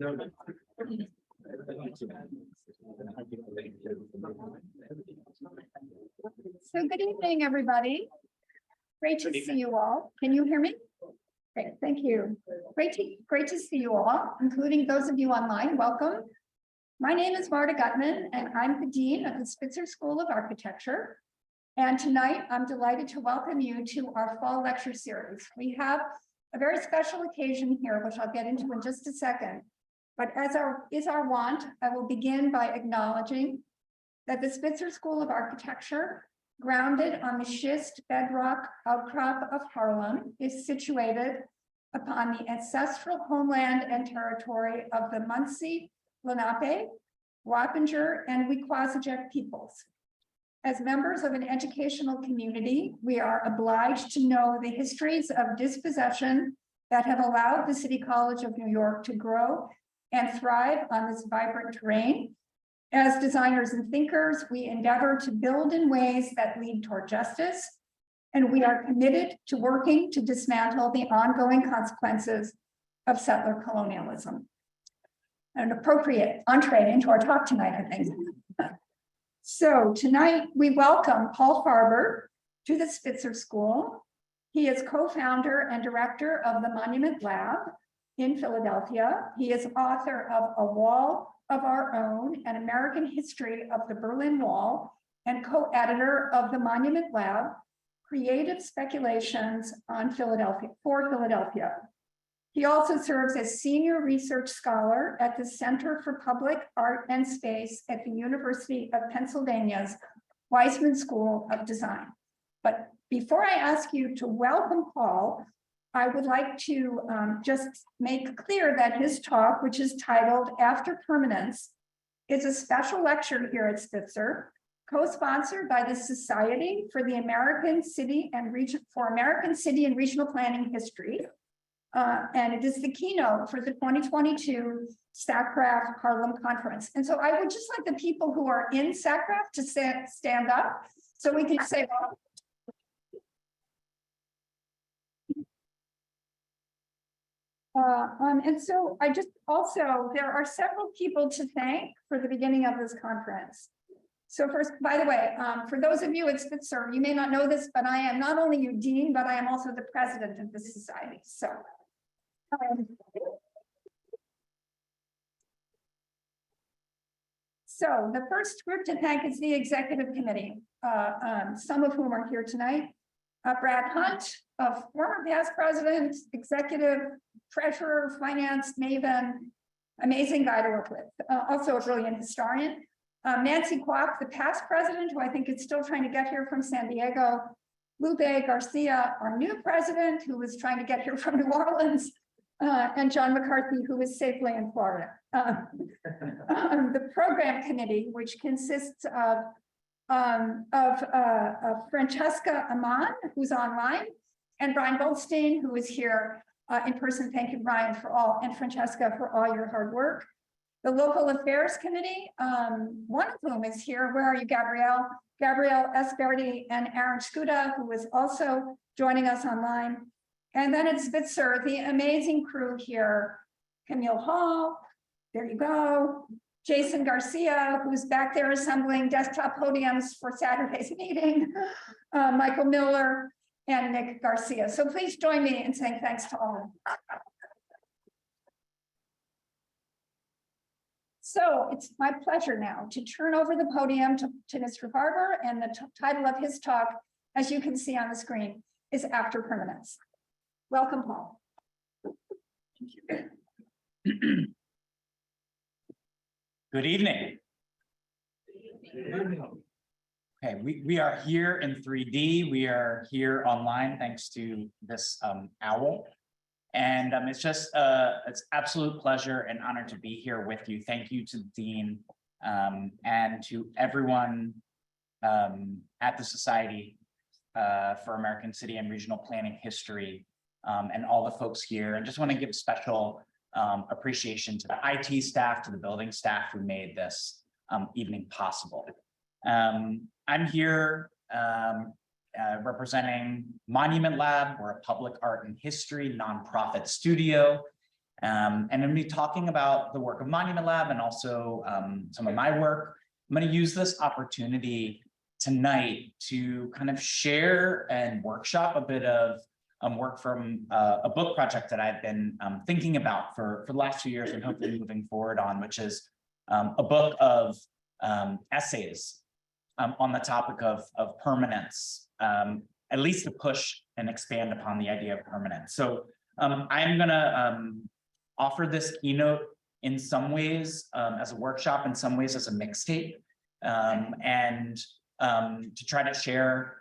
So good evening, everybody. Great to see you all. Can you hear me? Great, thank you. Great to see you all, including those of you online. Welcome. My name is Marta Gutman, and I'm the Dean of the Spitzer School of Architecture. And tonight, I'm delighted to welcome you to our fall lecture series. We have a very special occasion here, which I'll get into in just a second. But as is our wont, I will begin by acknowledging that the Spitzer School of Architecture, grounded on the schist bedrock outcrop of Harlem, is situated upon the ancestral homeland and territory of the Munsee, Lenape, Wappinger, and Wequassajek peoples. As members of an educational community, we are obliged to know the histories of dispossession that have allowed the City College of New York to grow and thrive on this vibrant terrain. As designers and thinkers, we endeavor to build in ways that lead toward justice, and we are committed to working to dismantle the ongoing consequences of settler colonialism. An appropriate entree into our talk tonight, I think. So tonight we welcome Paul Farber to the Spitzer School. He is co-founder and director of the Monument Lab in Philadelphia. He is author of A Wall of Our Own, An American History of the Berlin Wall, and co-editor of the Monument Lab, Creative Speculations on Philadelphia, for Philadelphia. He also serves as senior research scholar at the Center for Public Art and Space at the University of Pennsylvania's Weitzman School of Design. But before I ask you to welcome Paul, I would like to just make clear that his talk, which is titled After Permanence, is a special lecture here at Spitzer, co-sponsored by the Society for the American City and Regional Planning History. And it is the keynote for the 2022 SACRAF Harlem Conference. And so I would just like the people who are in SACRAF to stand up so we can say, well, and so I just also, there are several people to thank for the beginning of this conference. So first, by the way, for those of you at Spitzer, you may not know this, but I am not only your dean, but I am also the president of the society. So the first group to thank is the executive committee, some of whom are here tonight. Brad Hunt, a former past president, executive, treasurer, finance maven, amazing guy to work with, also a brilliant historian. Nancy Kwok, the past president, who I think is still trying to get here from San Diego. Lupe Garcia, our new president, who was trying to get here from New Orleans. And John McCarthy, who is safely in Florida. The program committee, which consists of Francesca Aman, who's online, and Brian Goldstein, who is here in person. Thank you, Brian, and Francesca for all your hard work. The local affairs committee, one of whom is here. Where are you, Gabrielle? Gabrielle Esperti and Aaron Skuda, who is also joining us online. And then at Spitzer, the amazing crew here, Camille Hall, there you go. Jason Garcia, who's back there assembling desktop podiums for Saturday's meeting, Michael Miller, and Nick Garcia. So please join me in saying thanks to all of them. So it's my pleasure now to turn over the podium to Mr. Farber, and the title of his talk, as you can see on the screen, is After Permanence. Welcome, Paul. Thank you. Good evening. Okay, we are here in 3D. We are here online thanks to this owl. And it's just it's absolute pleasure and honor to be here with you. Thank you to the Dean and to everyone at the Society for American City and Regional Planning History and all the folks here. And just want to give special appreciation to the IT staff, to the building staff who made this evening possible. I'm here representing Monument Lab. We're a public art and history nonprofit studio. And I'm going to be talking about the work of Monument Lab and also some of my work. I'm going to use this opportunity tonight to kind of share and workshop a bit of work from a book project that I've been thinking about for the last few years and hopefully moving forward on, which is a book of essays on the topic of permanence, at least to push and expand upon the idea of permanence. So I'm going to offer this keynote in some ways as a workshop, in some ways as a mixtape, and to try to share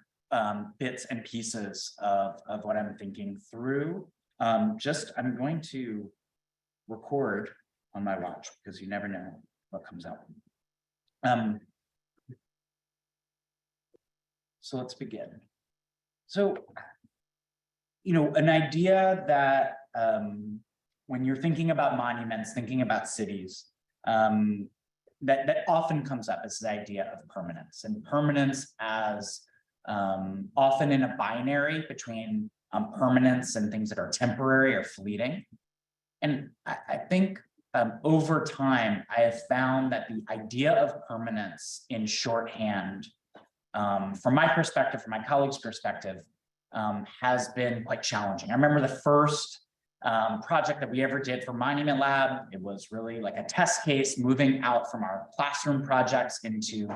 bits and pieces of what I'm thinking through. I'm going to record on my watch because you never know what comes out. So let's begin. So, an idea that when you're thinking about monuments, thinking about cities, that often comes up is the idea of permanence, and permanence as often in a binary between permanence and things that are temporary or fleeting. And I think over time, I have found that the idea of permanence in shorthand, from my perspective, from my colleagues' perspective, has been quite challenging. I remember the first project that we ever did for Monument Lab. It was really like a test case moving out from our classroom projects into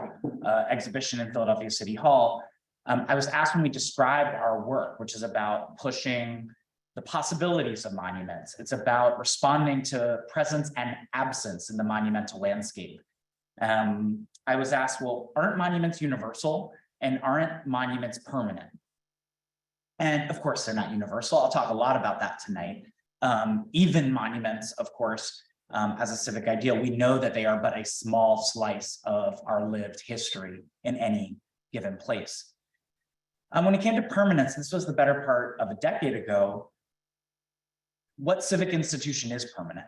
exhibition in Philadelphia City Hall. I was asked when we described our work, which is about pushing the possibilities of monuments. It's about responding to presence and absence in the monumental landscape. I was asked, well, aren't monuments universal and aren't monuments permanent? And of course, they're not universal. I'll talk a lot about that tonight. Even monuments, of course, as a civic ideal, we know that they are but a small slice of our lived history in any given place. When it came to permanence, this was the better part of a decade ago. What civic institution is permanent?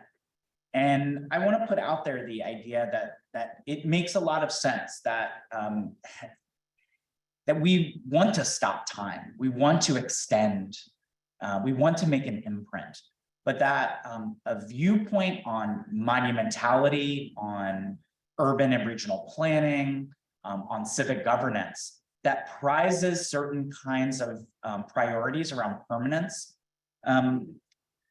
And I want to put out there the idea that it makes a lot of sense that that we want to stop time, we want to extend, we want to make an imprint, but that a viewpoint on monumentality, on urban and regional planning, on civic governance, that prizes certain kinds of priorities around permanence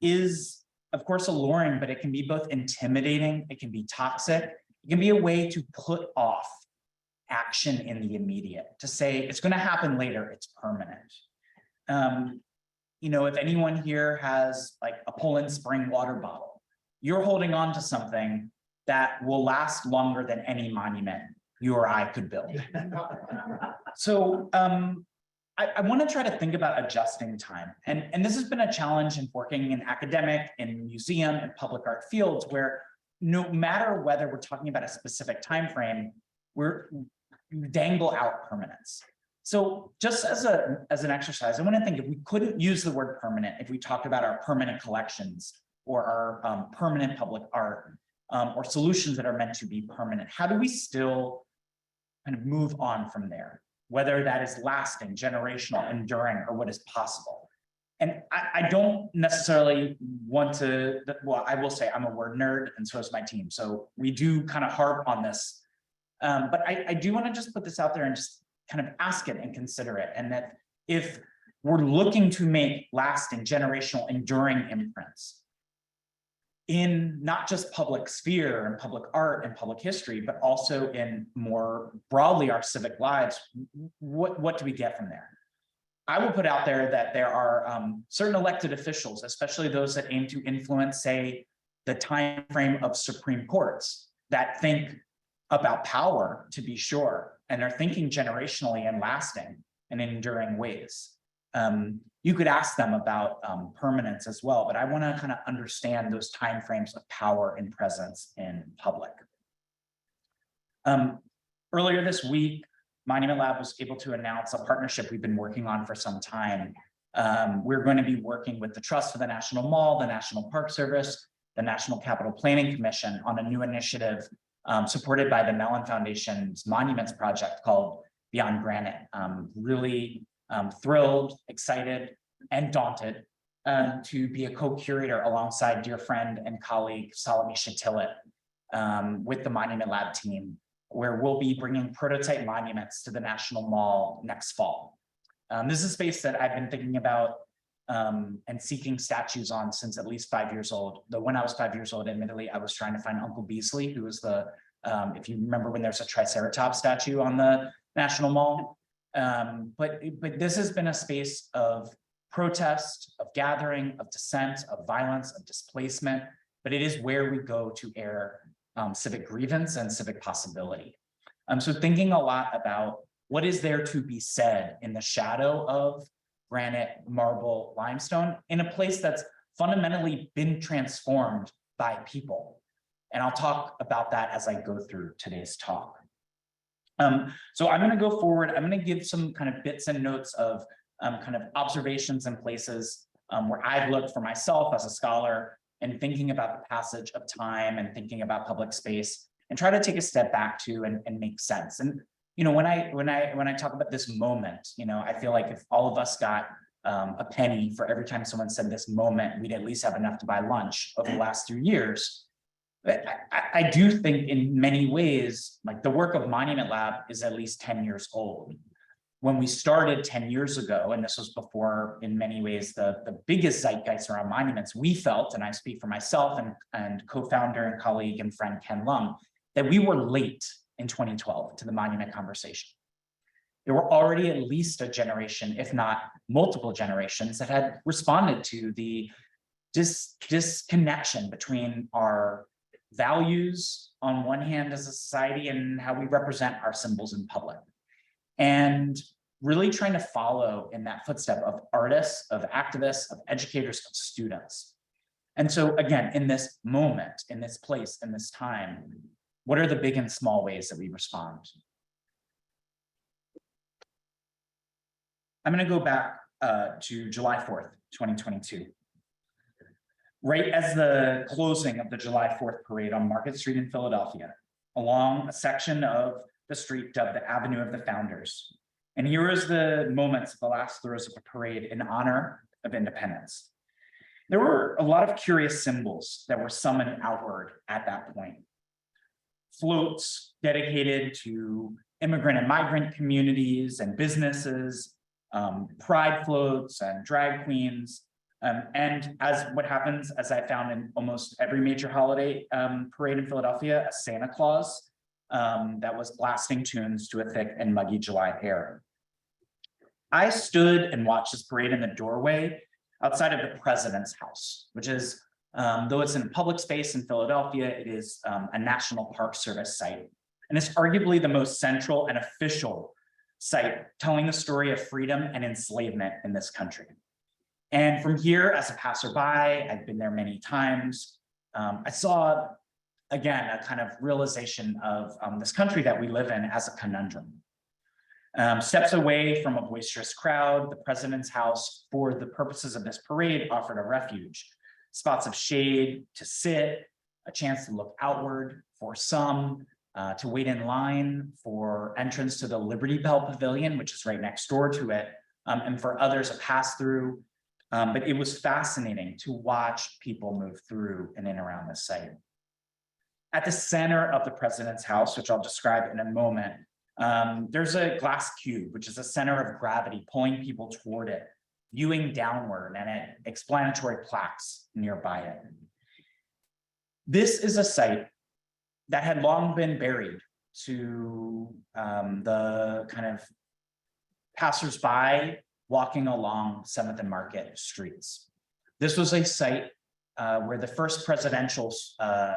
is, of course, alluring, but it can be both intimidating, it can be toxic, it can be a way to put off action in the immediate, to say it's going to happen later, it's permanent. If anyone here has like a Poland Spring water bottle, you're holding on to something that will last longer than any monument you or I could build. So I want to try to think about adjusting time. And this has been a challenge in working in academic, in museum, and public art fields, where no matter whether we're talking about a specific time frame, we dangle out permanence. So just as an exercise, I want to think if we couldn't use the word permanent, if we talked about our permanent collections or our permanent public art or solutions that are meant to be permanent, how do we still kind of move on from there? Whether that is lasting, generational, enduring, or what is possible. And I don't necessarily want to, well, I will say I'm a word nerd and so is my team. So we do kind of harp on this. But I do want to just put this out there and just kind of ask it and consider it. And that if we're looking to make lasting, generational, enduring imprints in not just public sphere and public art and public history, but also in more broadly our civic lives, what do we get from there? I will put out there that there are certain elected officials, especially those that aim to influence, say, the time frame of Supreme Courts, that think about power, to be sure, and are thinking generationally and lasting and enduring ways. You could ask them about permanence as well, but I want to kind of understand those timeframes of power and presence in public. Earlier this week, Monument Lab was able to announce a partnership we've been working on for some time. We're going to be working with the Trust for the National Mall, the National Park Service, the National Capital Planning Commission on a new initiative supported by the Mellon Foundation's Monuments Project called Beyond Granite. Really thrilled, excited, and daunted to be a co-curator alongside dear friend and colleague Salome Chatilet with the Monument Lab team, where we'll be bringing prototype monuments to the National Mall next fall. This is a space that I've been thinking about and seeking statues on since at least 5 years old. Though when I was 5 years old, admittedly, I was trying to find Uncle Beasley, who was the, if you remember when there's a Triceratops statue on the National Mall. But this has been a space of protest, of gathering, of dissent, of violence, of displacement, but it is where we go to air civic grievance and civic possibility. So thinking a lot about what is there to be said in the shadow of granite, marble, limestone in a place that's fundamentally been transformed by people. And I'll talk about that as I go through today's talk. So I'm going to go forward. I'm going to give some kind of bits and notes of kind of observations and places where I've looked for myself as a scholar and thinking about the passage of time and thinking about public space and try to take a step back to and make sense. And you know, when I talk about this moment, you know, I feel like if all of us got a penny for every time someone said this moment, we'd at least have enough to buy lunch over the last 3 years. But I do think in many ways, like the work of Monument Lab is at least 10 years old. When we started 10 years ago, and this was before, in many ways, the biggest zeitgeist around monuments, we felt, and I speak for myself and co-founder and colleague and friend Ken Lung, that we were late in 2012 to the monument conversation. There were already at least a generation, if not multiple generations, that had responded to the disconnection between our values on one hand as a society and how we represent our symbols in public. And really trying to follow in that footstep of artists, of activists, of educators, of students. And so again, in this moment, in this place, in this time, what are the big and small ways that we respond? I'm going to go back to July 4th, 2022. Right as the closing of the July 4th parade on Market Street in Philadelphia, along a section of the street dubbed the Avenue of the Founders. And here is the moments of the last throes of a parade in honor of independence. There were a lot of curious symbols that were summoned outward at that point. Floats dedicated to immigrant and migrant communities and businesses, pride floats and drag queens. And as what happens, as I found in almost every major holiday parade in Philadelphia, a Santa Claus that was blasting tunes to a thick and muggy July air. I stood and watched this parade in the doorway outside of the President's House, which is, though it's in a public space in Philadelphia, it is a National Park Service site. And it's arguably the most central and official site telling the story of freedom and enslavement in this country. And from here, as a passerby, I've been there many times. I saw, again, a kind of realization of this country that we live in as a conundrum. Steps away from a boisterous crowd, the President's House, for the purposes of this parade, offered a refuge. Spots of shade to sit, a chance to look outward for some, to wait in line for entrance to the Liberty Bell Pavilion, which is right next door to it, and for others, a pass-through. But it was fascinating to watch people move through and in around this site. At the center of the President's House, which I'll describe in a moment, there's a glass cube, which is a center of gravity, pulling people toward it, viewing downward, and explanatory plaques nearby it. This is a site that had long been buried to the kind of passersby walking along 7th and Market streets. This was a site where the first presidential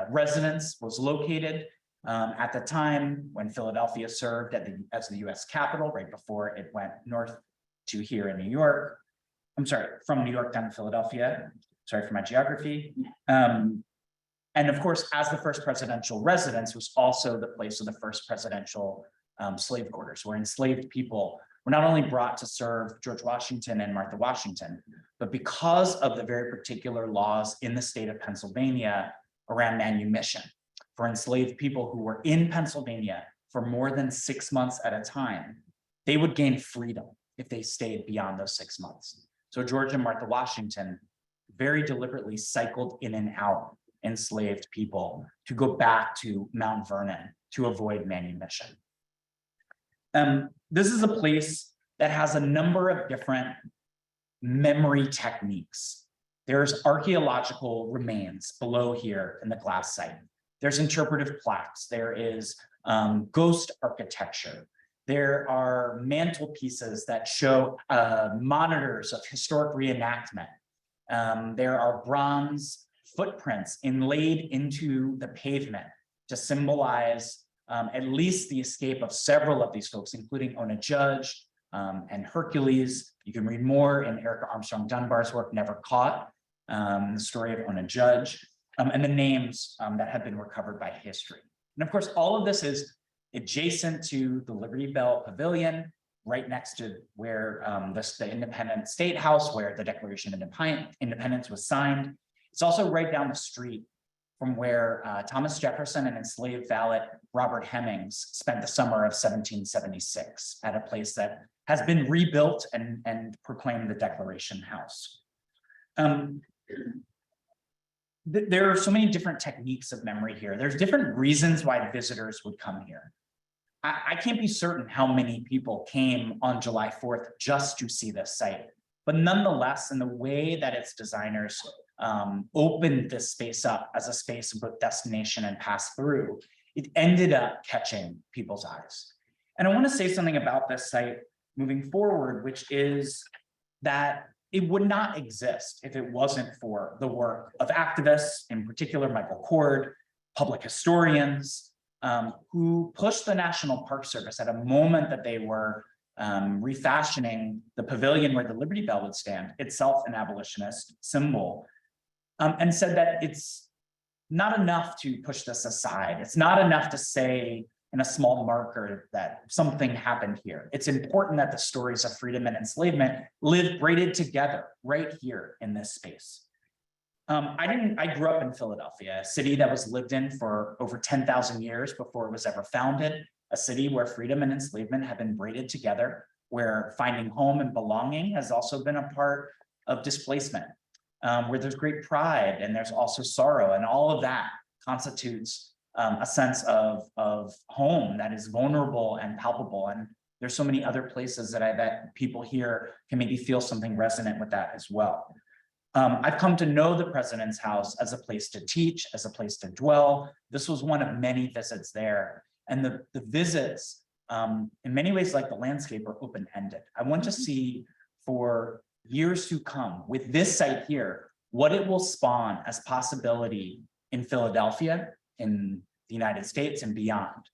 residence was located at the time when Philadelphia served as the US Capitol, right before it went north to here in New York. I'm sorry, from New York down to Philadelphia. Sorry for my geography. And of course, as the first presidential residence, was also the place of the first presidential slave quarters, where enslaved people were not only brought to serve George Washington and Martha Washington, but because of the very particular laws in the state of Pennsylvania around manumission for enslaved people who were in Pennsylvania for more than 6 months at a time, they would gain freedom if they stayed beyond those 6 months. So George and Martha Washington very deliberately cycled in and out enslaved people to go back to Mount Vernon to avoid manumission. This is a place that has a number of different memory techniques. There's archaeological remains below here in the glass site. There's interpretive plaques. There is ghost architecture. There are mantelpieces that show monitors of historic reenactment. There are bronze footprints inlaid into the pavement to symbolize at least the escape of several of these folks, including Ona Judge and Hercules. You can read more in Erica Armstrong Dunbar's work, Never Caught, the story of Ona Judge, and the names that have been recovered by history. And of course, all of this is adjacent to the Liberty Bell Pavilion, right next to where the Independent State House, where the Declaration of Independence was signed. It's also right down the street from where Thomas Jefferson and enslaved valet Robert Hemings spent the summer of 1776 at a place that has been rebuilt and proclaimed the Declaration House. There are so many different techniques of memory here. There's different reasons why visitors would come here. I can't be certain how many people came on July 4th just to see this site, but nonetheless, in the way that its designers opened this space up as a space of both destination and pass through, it ended up catching people's eyes. And I want to say something about this site moving forward, which is that it would not exist if it wasn't for the work of activists, in particular Michael Cord, public historians, who pushed the National Park Service at a moment that they were refashioning the pavilion where the Liberty Bell would stand, itself an abolitionist symbol, and said that it's not enough to push this aside. It's not enough to say in a small marker that something happened here. It's important that the stories of freedom and enslavement live braided together right here in this space. I grew up in Philadelphia, a city that was lived in for over 10,000 years before it was ever founded, a city where freedom and enslavement have been braided together, where finding home and belonging has also been a part of displacement, where there's great pride and there's also sorrow, and all of that constitutes a sense of home that is vulnerable and palpable. And there's so many other places that I bet people here can maybe feel something resonant with that as well. I've come to know the President's House as a place to teach, as a place to dwell. This was one of many visits there. And the visits, in many ways, like the landscape, are open-ended. I want to see for years to come with this site here, what it will spawn as possibility in Philadelphia, in the United States and beyond,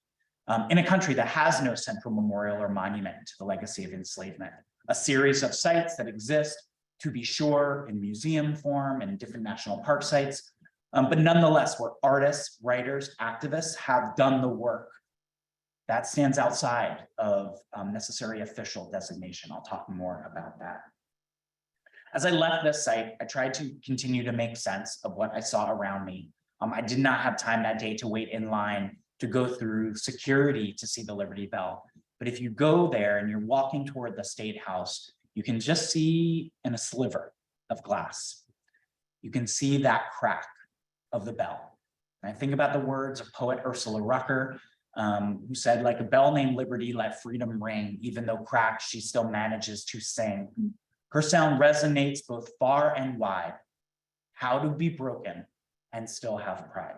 in a country that has no central memorial or monument to the legacy of enslavement, a series of sites that exist, to be sure, in museum form and different national park sites, but nonetheless, where artists, writers, activists have done the work that stands outside of necessary official designation. I'll talk more about that. As I left this site, I tried to continue to make sense of what I saw around me. I did not have time that day to wait in line to go through security to see the Liberty Bell. But if you go there and you're walking toward the State House, you can just see in a sliver of glass, you can see that crack of the bell. And I think about the words of poet Ursula Rucker, who said, like a bell named Liberty, let freedom ring, even though cracked, she still manages to sing. Her sound resonates both far and wide. How to be broken and still have pride.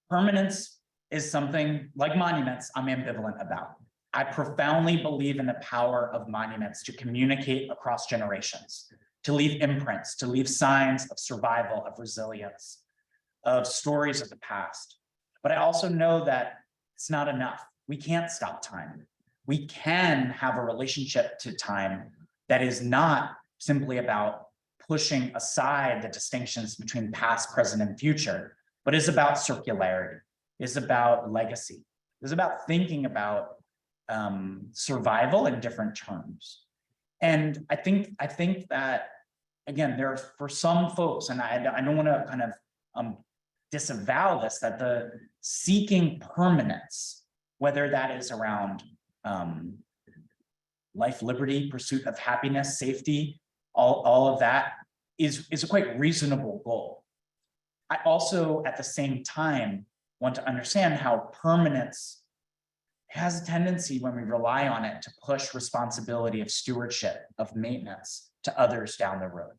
Permanence is something, like monuments, I'm ambivalent about. I profoundly believe in the power of monuments to communicate across generations, to leave imprints, to leave signs of survival, of resilience, of stories of the past. But I also know that it's not enough. We can't stop time. We can have a relationship to time that is not simply about pushing aside the distinctions between past, present, and future, but is about circularity, is about legacy, is about thinking about survival in different terms. And I think that, again, there are, for some folks, and I don't want to kind of disavow this, that the seeking permanence, whether that is around life, liberty, pursuit of happiness, safety, all of that is a quite reasonable goal. I also, at the same time, want to understand how permanence has a tendency, when we rely on it, to push responsibility of stewardship, of maintenance to others down the road.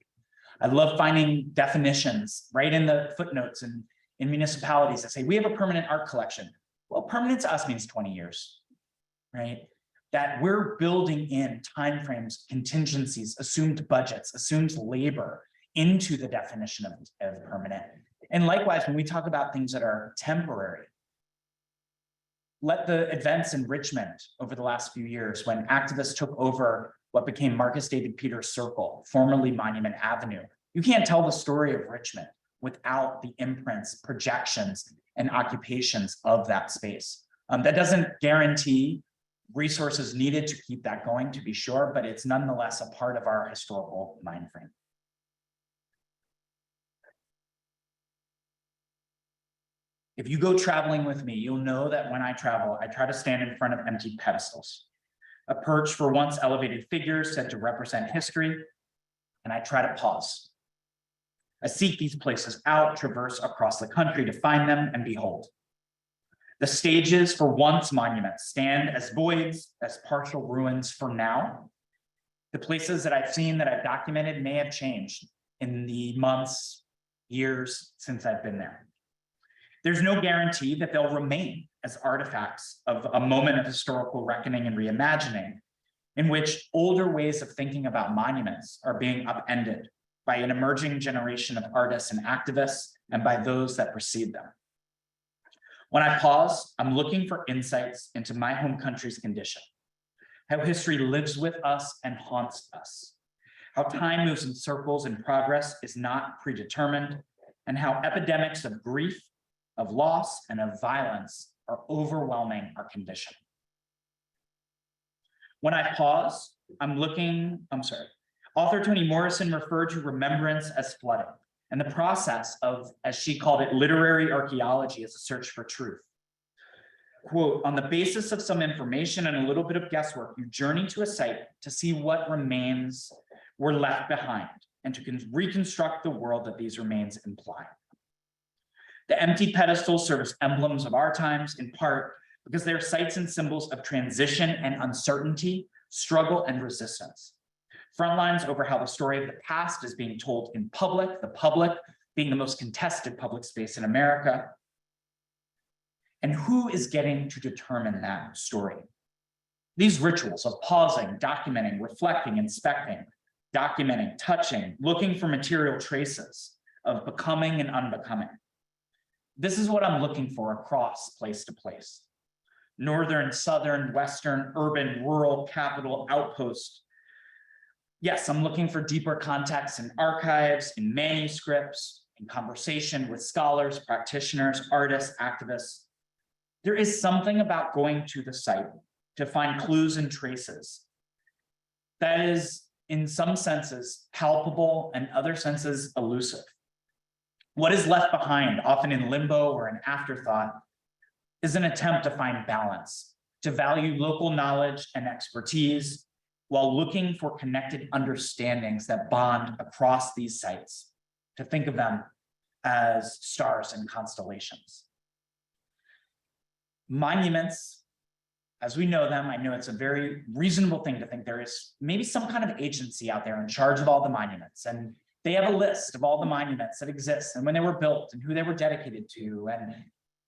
I love finding definitions right in the footnotes and in municipalities that say, we have a permanent art collection. Well, permanent to us means 20 years, right? That we're building in timeframes, contingencies, assumed budgets, assumed labor into the definition of permanent. And likewise, when we talk about things that are temporary, let the events in Richmond over the last few years, when activists took over what became Marcus David Peters Circle, formerly Monument Avenue, you can't tell the story of Richmond without the imprints, projections, and occupations of that space. That doesn't guarantee resources needed to keep that going, to be sure, but it's nonetheless a part of our historical mind frame. If you go traveling with me, you'll know that when I travel, I try to stand in front of empty pedestals, a perch for once elevated figures said to represent history, and I try to pause. I seek these places out, traverse across the country to find them and behold. The stages for once monuments stand as voids, as partial ruins for now. The places that I've seen, that I've documented, may have changed in the months, years since I've been there. There's no guarantee that they'll remain as artifacts of a moment of historical reckoning and reimagining, in which older ways of thinking about monuments are being upended by an emerging generation of artists and activists, and by those that precede them. When I pause, I'm looking for insights into my home country's condition, how history lives with us and haunts us, how time moves in circles and progress is not predetermined, and how epidemics of grief, of loss, and of violence are overwhelming our condition. When I pause, author Toni Morrison referred to remembrance as flooding, and the process of, as she called it, literary archaeology as a search for truth. Quote, on the basis of some information and a little bit of guesswork, you journey to a site to see what remains were left behind and to reconstruct the world that these remains imply. The empty pedestals serve as emblems of our times, in part because they are sites and symbols of transition and uncertainty, struggle and resistance. Frontlines over how the story of the past is being told in public, the public being the most contested public space in America. And who is getting to determine that story? These rituals of pausing, documenting, reflecting, inspecting, documenting, touching, looking for material traces of becoming and unbecoming. This is what I'm looking for across place to place. Northern, southern, western, urban, rural, capital, outpost. Yes, I'm looking for deeper context in archives, in manuscripts, in conversation with scholars, practitioners, artists, activists. There is something about going to the site to find clues and traces that is, in some senses, palpable and other senses elusive. What is left behind, often in limbo or an afterthought, is an attempt to find balance, to value local knowledge and expertise, while looking for connected understandings that bond across these sites, to think of them as stars and constellations. Monuments, as we know them, I know it's a very reasonable thing to think there is maybe some kind of agency out there in charge of all the monuments, and they have a list of all the monuments that exist and when they were built and who they were dedicated to, and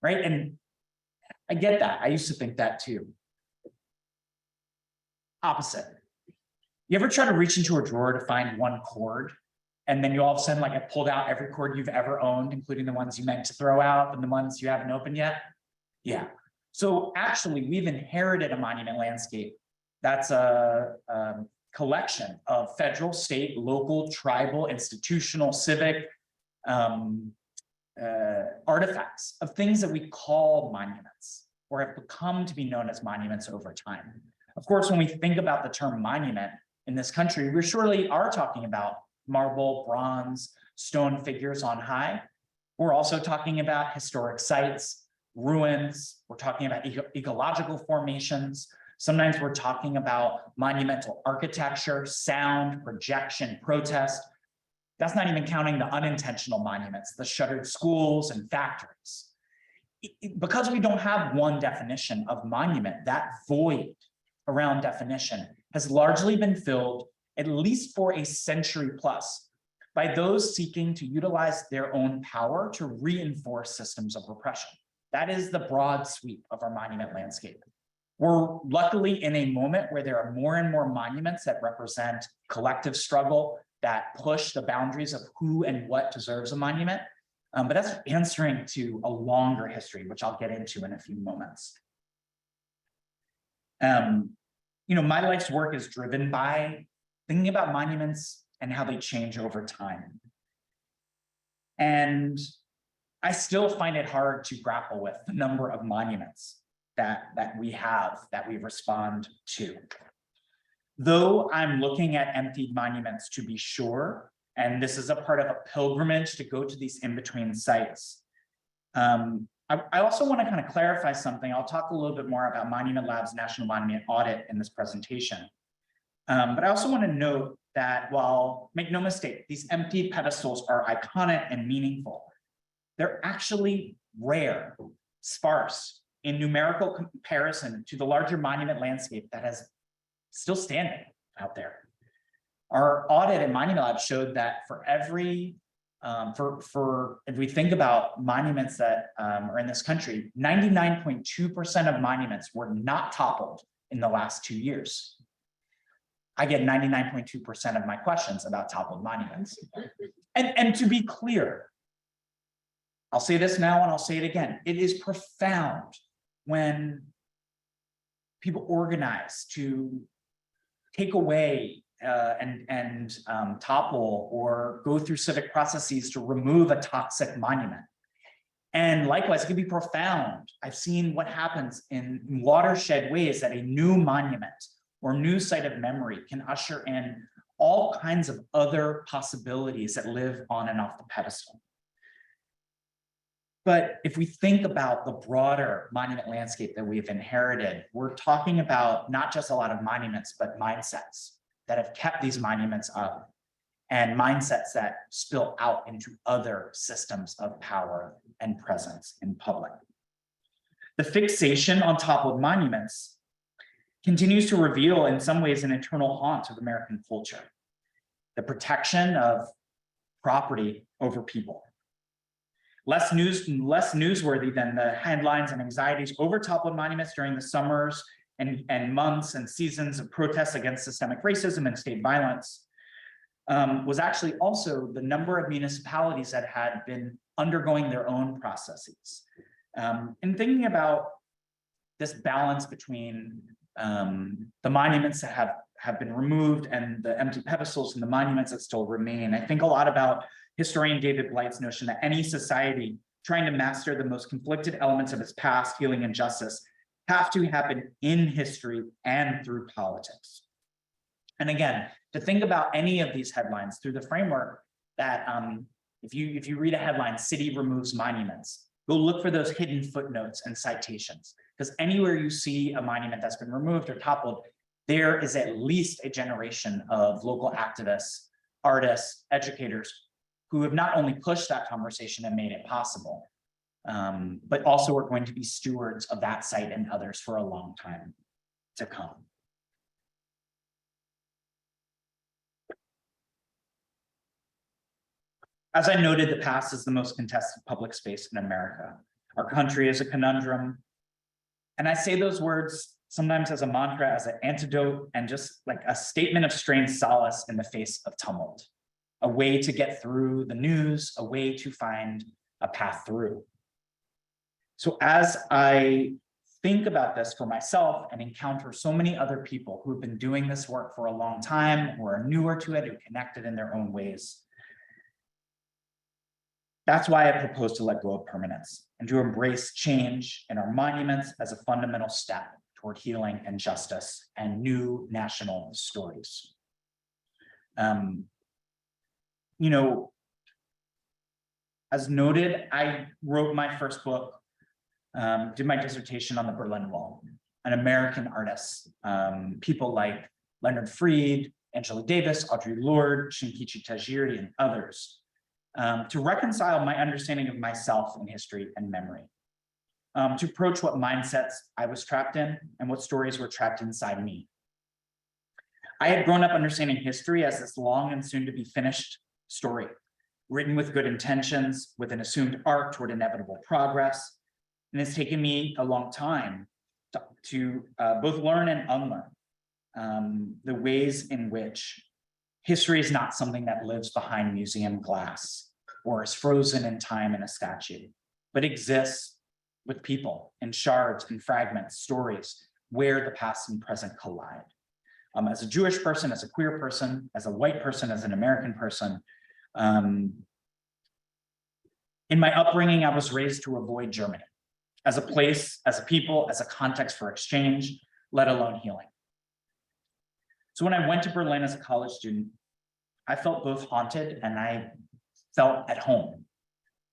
right. And I get that. I used to think that too. Opposite. You ever try to reach into a drawer to find one chord, and then you all of a sudden like have pulled out every chord you've ever owned, including the ones you meant to throw out and the ones you haven't opened yet? Yeah. So actually, we've inherited a monument landscape that's a collection of federal, state, local, tribal, institutional, civic artifacts of things that we call monuments or have become to be known as monuments over time. Of course, when we think about the term monument in this country, we surely are talking about marble, bronze, stone figures on high. We're also talking about historic sites, ruins. We're talking about ecological formations, Sometimes we're talking about monumental architecture, sound, projection, protest. That's not even counting the unintentional monuments, the shuttered schools and factories. Because we don't have one definition of monument, that void around definition has largely been filled, at least for a century plus, by those seeking to utilize their own power to reinforce systems of repression. That is the broad sweep of our monument landscape. We're luckily in a moment where there are more and more monuments that represent collective struggle, that push the boundaries of who and what deserves a monument. But that's answering to a longer history, which I'll get into in a few moments. My life's work is driven by thinking about monuments and how they change over time. And I still find it hard to grapple with the number of monuments that we respond to. Though I'm looking at emptied monuments to be sure, and this is a part of a pilgrimage to go to these in-between sites. I also want to kind of clarify something. I'll talk a little bit more about Monument Lab's National Monument Audit in this presentation. But I also want to note that while, make no mistake, these emptied pedestals are iconic and meaningful, they're actually rare, sparse, in numerical comparison to the larger monument landscape that is still standing out there. Our audit at Monument Lab showed that for every, if we think about monuments that are in this country, 99.2% of monuments were not toppled in the last 2 years. I get 99.2% of my questions about toppled monuments. And to be clear, I'll say this now and I'll say it again, it is profound when people organize to take away and topple or go through civic processes to remove a toxic monument. And likewise, it can be profound. I've seen what happens in watershed ways that a new monument or new site of memory can usher in all kinds of other possibilities that live on and off the pedestal. But if we think about the broader monument landscape that we've inherited, we're talking about not just a lot of monuments, but mindsets that have kept these monuments up and mindsets that spill out into other systems of power and presence in public. The fixation on toppled monuments continues to reveal in some ways an internal haunt of American culture, the protection of property over people. Less newsworthy than the headlines and anxieties over toppled monuments during the summers and months and seasons of protests against systemic racism and state violence was actually also the number of municipalities that had been undergoing their own processes. And thinking about this balance between the monuments that have been removed and the empty pedestals and the monuments that still remain, I think a lot about historian David Blight's notion that any society trying to master the most conflicted elements of its past, healing, and justice have to happen in history and through politics. And again, to think about any of these headlines through the framework that if you read a headline, city removes monuments, go look for those hidden footnotes and citations, because anywhere you see a monument that's been removed or toppled, there is at least a generation of local activists, artists, educators, who have not only pushed that conversation and made it possible, but also are going to be stewards of that site and others for a long time to come. As I noted, the past is the most contested public space in America. Our country is a conundrum. And I say those words sometimes as a mantra, as an antidote, and just like a statement of strange solace in the face of tumult. A way to get through the news, a way to find a path through. So as I think about this for myself and encounter so many other people who've been doing this work for a long time, who are newer to it, who connected in their own ways, that's why I propose to let go of permanence and to embrace change in our monuments as a fundamental step toward healing and justice and new national stories. As noted, I wrote my first book, did my dissertation on the Berlin Wall. and American artists, people like Leonard Freed, Angela Davis, Audre Lorde, Shinkichi Tajiri, and others, to reconcile my understanding of myself in history and memory, to approach what mindsets I was trapped in and what stories were trapped inside me. I had grown up understanding history as this long and soon to be finished story, written with good intentions, with an assumed arc toward inevitable progress. And it's taken me a long time to both learn and unlearn the ways in which history is not something that lives behind museum glass or is frozen in time in a statue, but exists with people in shards and fragments, stories where the past and present collide. As a Jewish person, as a queer person, as a white person, as an American person, in my upbringing, I was raised to avoid Germany as a place, as a people, as a context for exchange, let alone healing. So when I went to Berlin as a college student, I felt both haunted and I felt at home.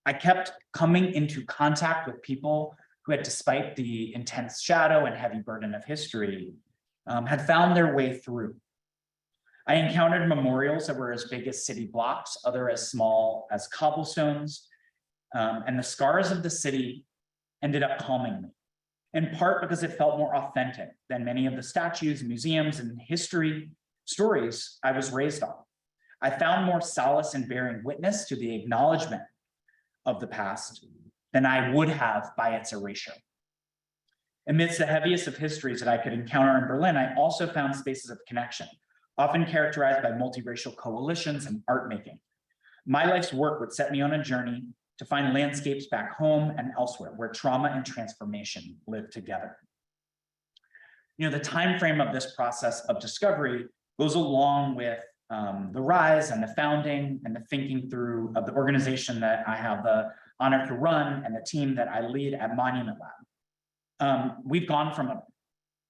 I kept coming into contact with people who had, despite the intense shadow and heavy burden of history, had found their way through. I encountered memorials that were as big as city blocks, other as small as cobblestones, and the scars of the city ended up calming me, in part because it felt more authentic than many of the statues, museums, and history stories I was raised on. I found more solace in bearing witness to the acknowledgement of the past than I would have by its erasure. Amidst the heaviest of histories that I could encounter in Berlin, I also found spaces of connection, often characterized by multiracial coalitions and art making. My life's work would set me on a journey to find landscapes back home and elsewhere where trauma and transformation live together. The time frame of this process of discovery goes along with the rise and the founding and the thinking through of the organization that I have the honor to run and the team that I lead at Monument Lab. We've gone from a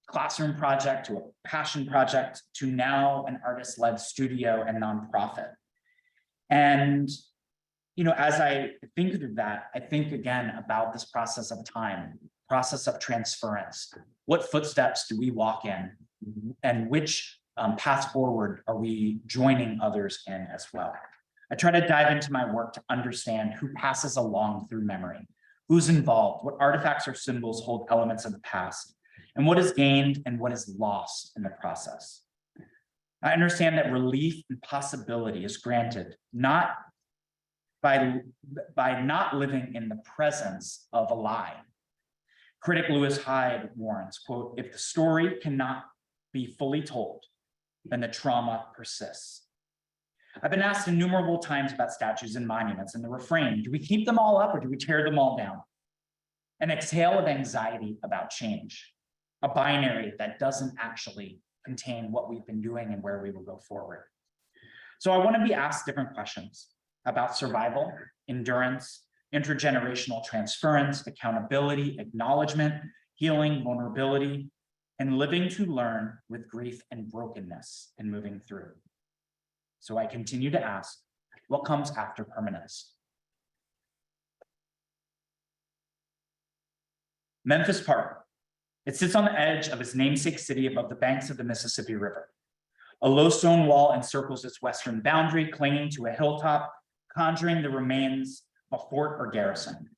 classroom project to a passion project to now an artist-led studio and nonprofit. And as I think through that, I think again about this process of time, process of transference. What footsteps do we walk in, and which paths forward are we joining others in as well? I try to dive into my work to understand who passes along through memory, who's involved, what artifacts or symbols hold elements of the past, and what is gained and what is lost in the process. I understand that relief and possibility is granted not by not living in the presence of a lie. Critic Lewis Hyde warns, quote, "If the story cannot be fully told, then the trauma persists." I've been asked innumerable times about statues and monuments, and the refrain, do we keep them all up or do we tear them all down? An exhale of anxiety about change, a binary that doesn't actually contain what we've been doing and where we will go forward. So I want to be asked different questions about survival, endurance, intergenerational transference, accountability, acknowledgement, healing, vulnerability, and living to learn with grief and brokenness and moving through. So I continue to ask, what comes after permanence? Memphis Park. It sits on the edge of its namesake city above the banks of the Mississippi River. A low stone wall encircles its western boundary, clinging to a hilltop, conjuring the remains of a fort or garrison.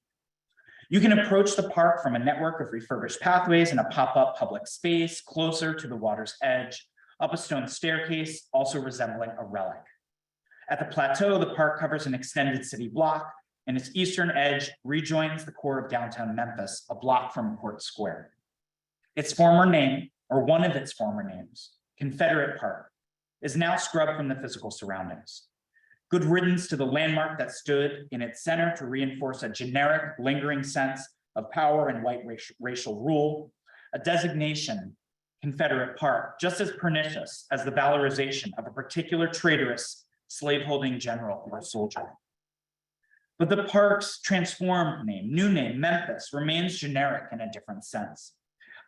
You can approach the park from a network of refurbished pathways and a pop-up public space closer to the water's edge, up a stone staircase, also resembling a relic. At the plateau, the park covers an extended city block, and its eastern edge rejoins the core of downtown Memphis, a block from Port Square. Its former name, or one of its former names, Confederate Park, is now scrubbed from the physical surroundings. Good riddance to the landmark that stood in its center to reinforce a generic, lingering sense of power and white racial rule, a designation, Confederate Park, just as pernicious as the valorization of a particular traitorous slaveholding general or soldier. But the park's transformed name, new name, Memphis, remains generic in a different sense.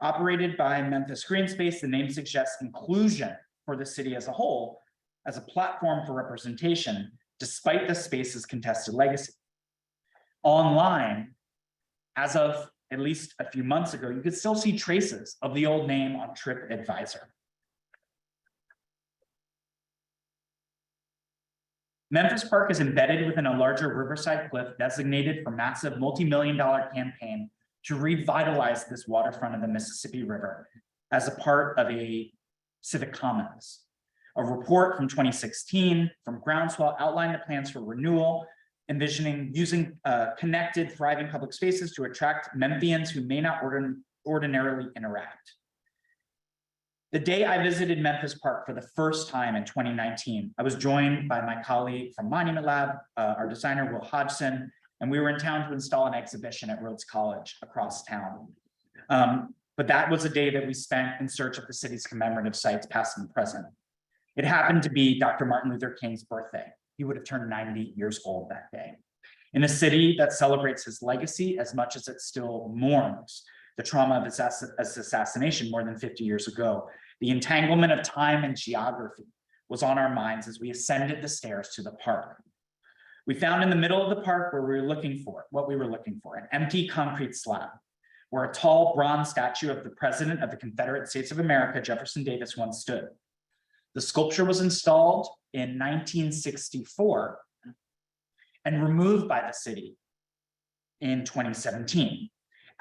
Operated by Memphis Green Space, the name suggests inclusion for the city as a whole, as a platform for representation, despite the space's contested legacy. Online, as of at least a few months ago, you could still see traces of the old name on TripAdvisor. Memphis Park is embedded within a larger riverside cliff designated for massive multi-million-dollar campaign to revitalize this waterfront of the Mississippi River as a part of a civic commons. A report from 2016 from Groundswell outlined the plans for renewal, envisioning using connected, thriving public spaces to attract Memphians who may not ordinarily interact. The day I visited Memphis Park for the first time in 2019, I was joined by my colleague from Monument Lab, our designer, Will Hodgson, and we were in town to install an exhibition at Rhodes College across town. But that was a day that we spent in search of the city's commemorative sites, past and present. It happened to be Dr. Martin Luther King's birthday. He would have turned 90 years old that day. In a city that celebrates his legacy as much as it still mourns the trauma of his assassination more than 50 years ago, the entanglement of time and geography was on our minds as we ascended the stairs to the park. We found in the middle of the park what we were looking for, an empty concrete slab, where a tall bronze statue of the President of the Confederate States of America, Jefferson Davis, once stood. The sculpture was installed in 1964 and removed by the city in 2017,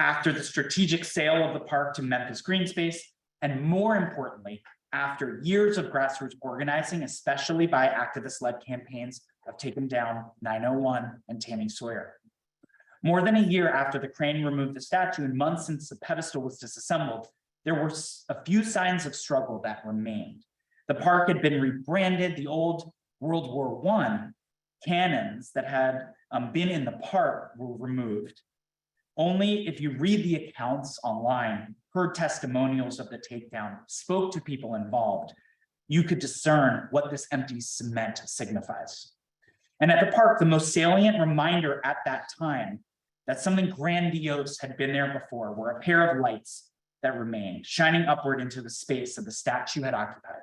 after the strategic sale of the park to Memphis Green Space, and more importantly, after years of grassroots organizing, especially by activist-led campaigns of taking down 901 and Tammy Sawyer. More than a year after the crane removed the statue and months since the pedestal was disassembled, there were a few signs of struggle that remained. The park had been rebranded. The old World War I cannons that had been in the park were removed. Only if you read the accounts online, heard testimonials of the takedown, spoke to people involved, you could discern what this empty cement signifies. And at the park, the most salient reminder at that time that something grandiose had been there before were a pair of lights that remained, shining upward into the space that the statue had occupied,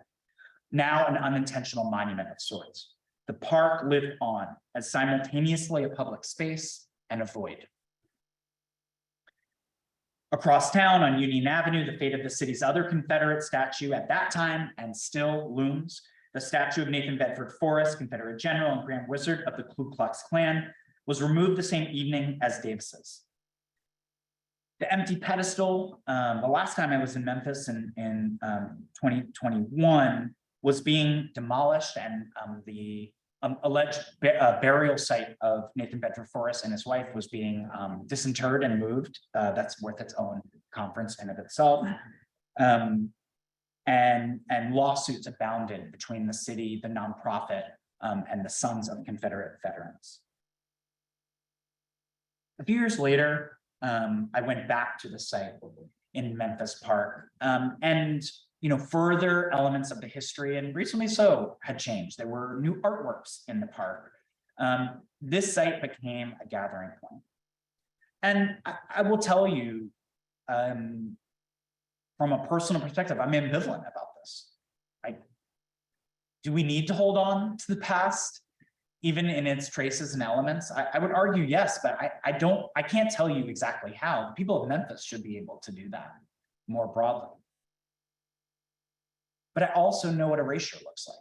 now an unintentional monument of sorts. The park lived on as simultaneously a public space and a void. Across town on Union Avenue, the fate of the city's other Confederate statue at that time and still looms. The statue of Nathan Bedford Forrest, Confederate general and Grand Wizard of the Ku Klux Klan, was removed the same evening as Davis's. The empty pedestal, the last time I was in Memphis in 2021, was being demolished, and the alleged burial site of Nathan Bedford Forrest and his wife was being disinterred and moved. That's worth its own conference in of itself. And lawsuits abounded between the city, the nonprofit, and the Sons of Confederate Veterans. A few years later, I went back to the site in Memphis Park, and further elements of the history, and recently so, had changed. There were new artworks in the park. This site became a gathering point. And I will tell you, from a personal perspective, I'm ambivalent about this. Do we need to hold on to the past, even in its traces and elements? I would argue yes, but I can't tell you exactly how. The people of Memphis should be able to do that more broadly. But I also know what erasure looks like.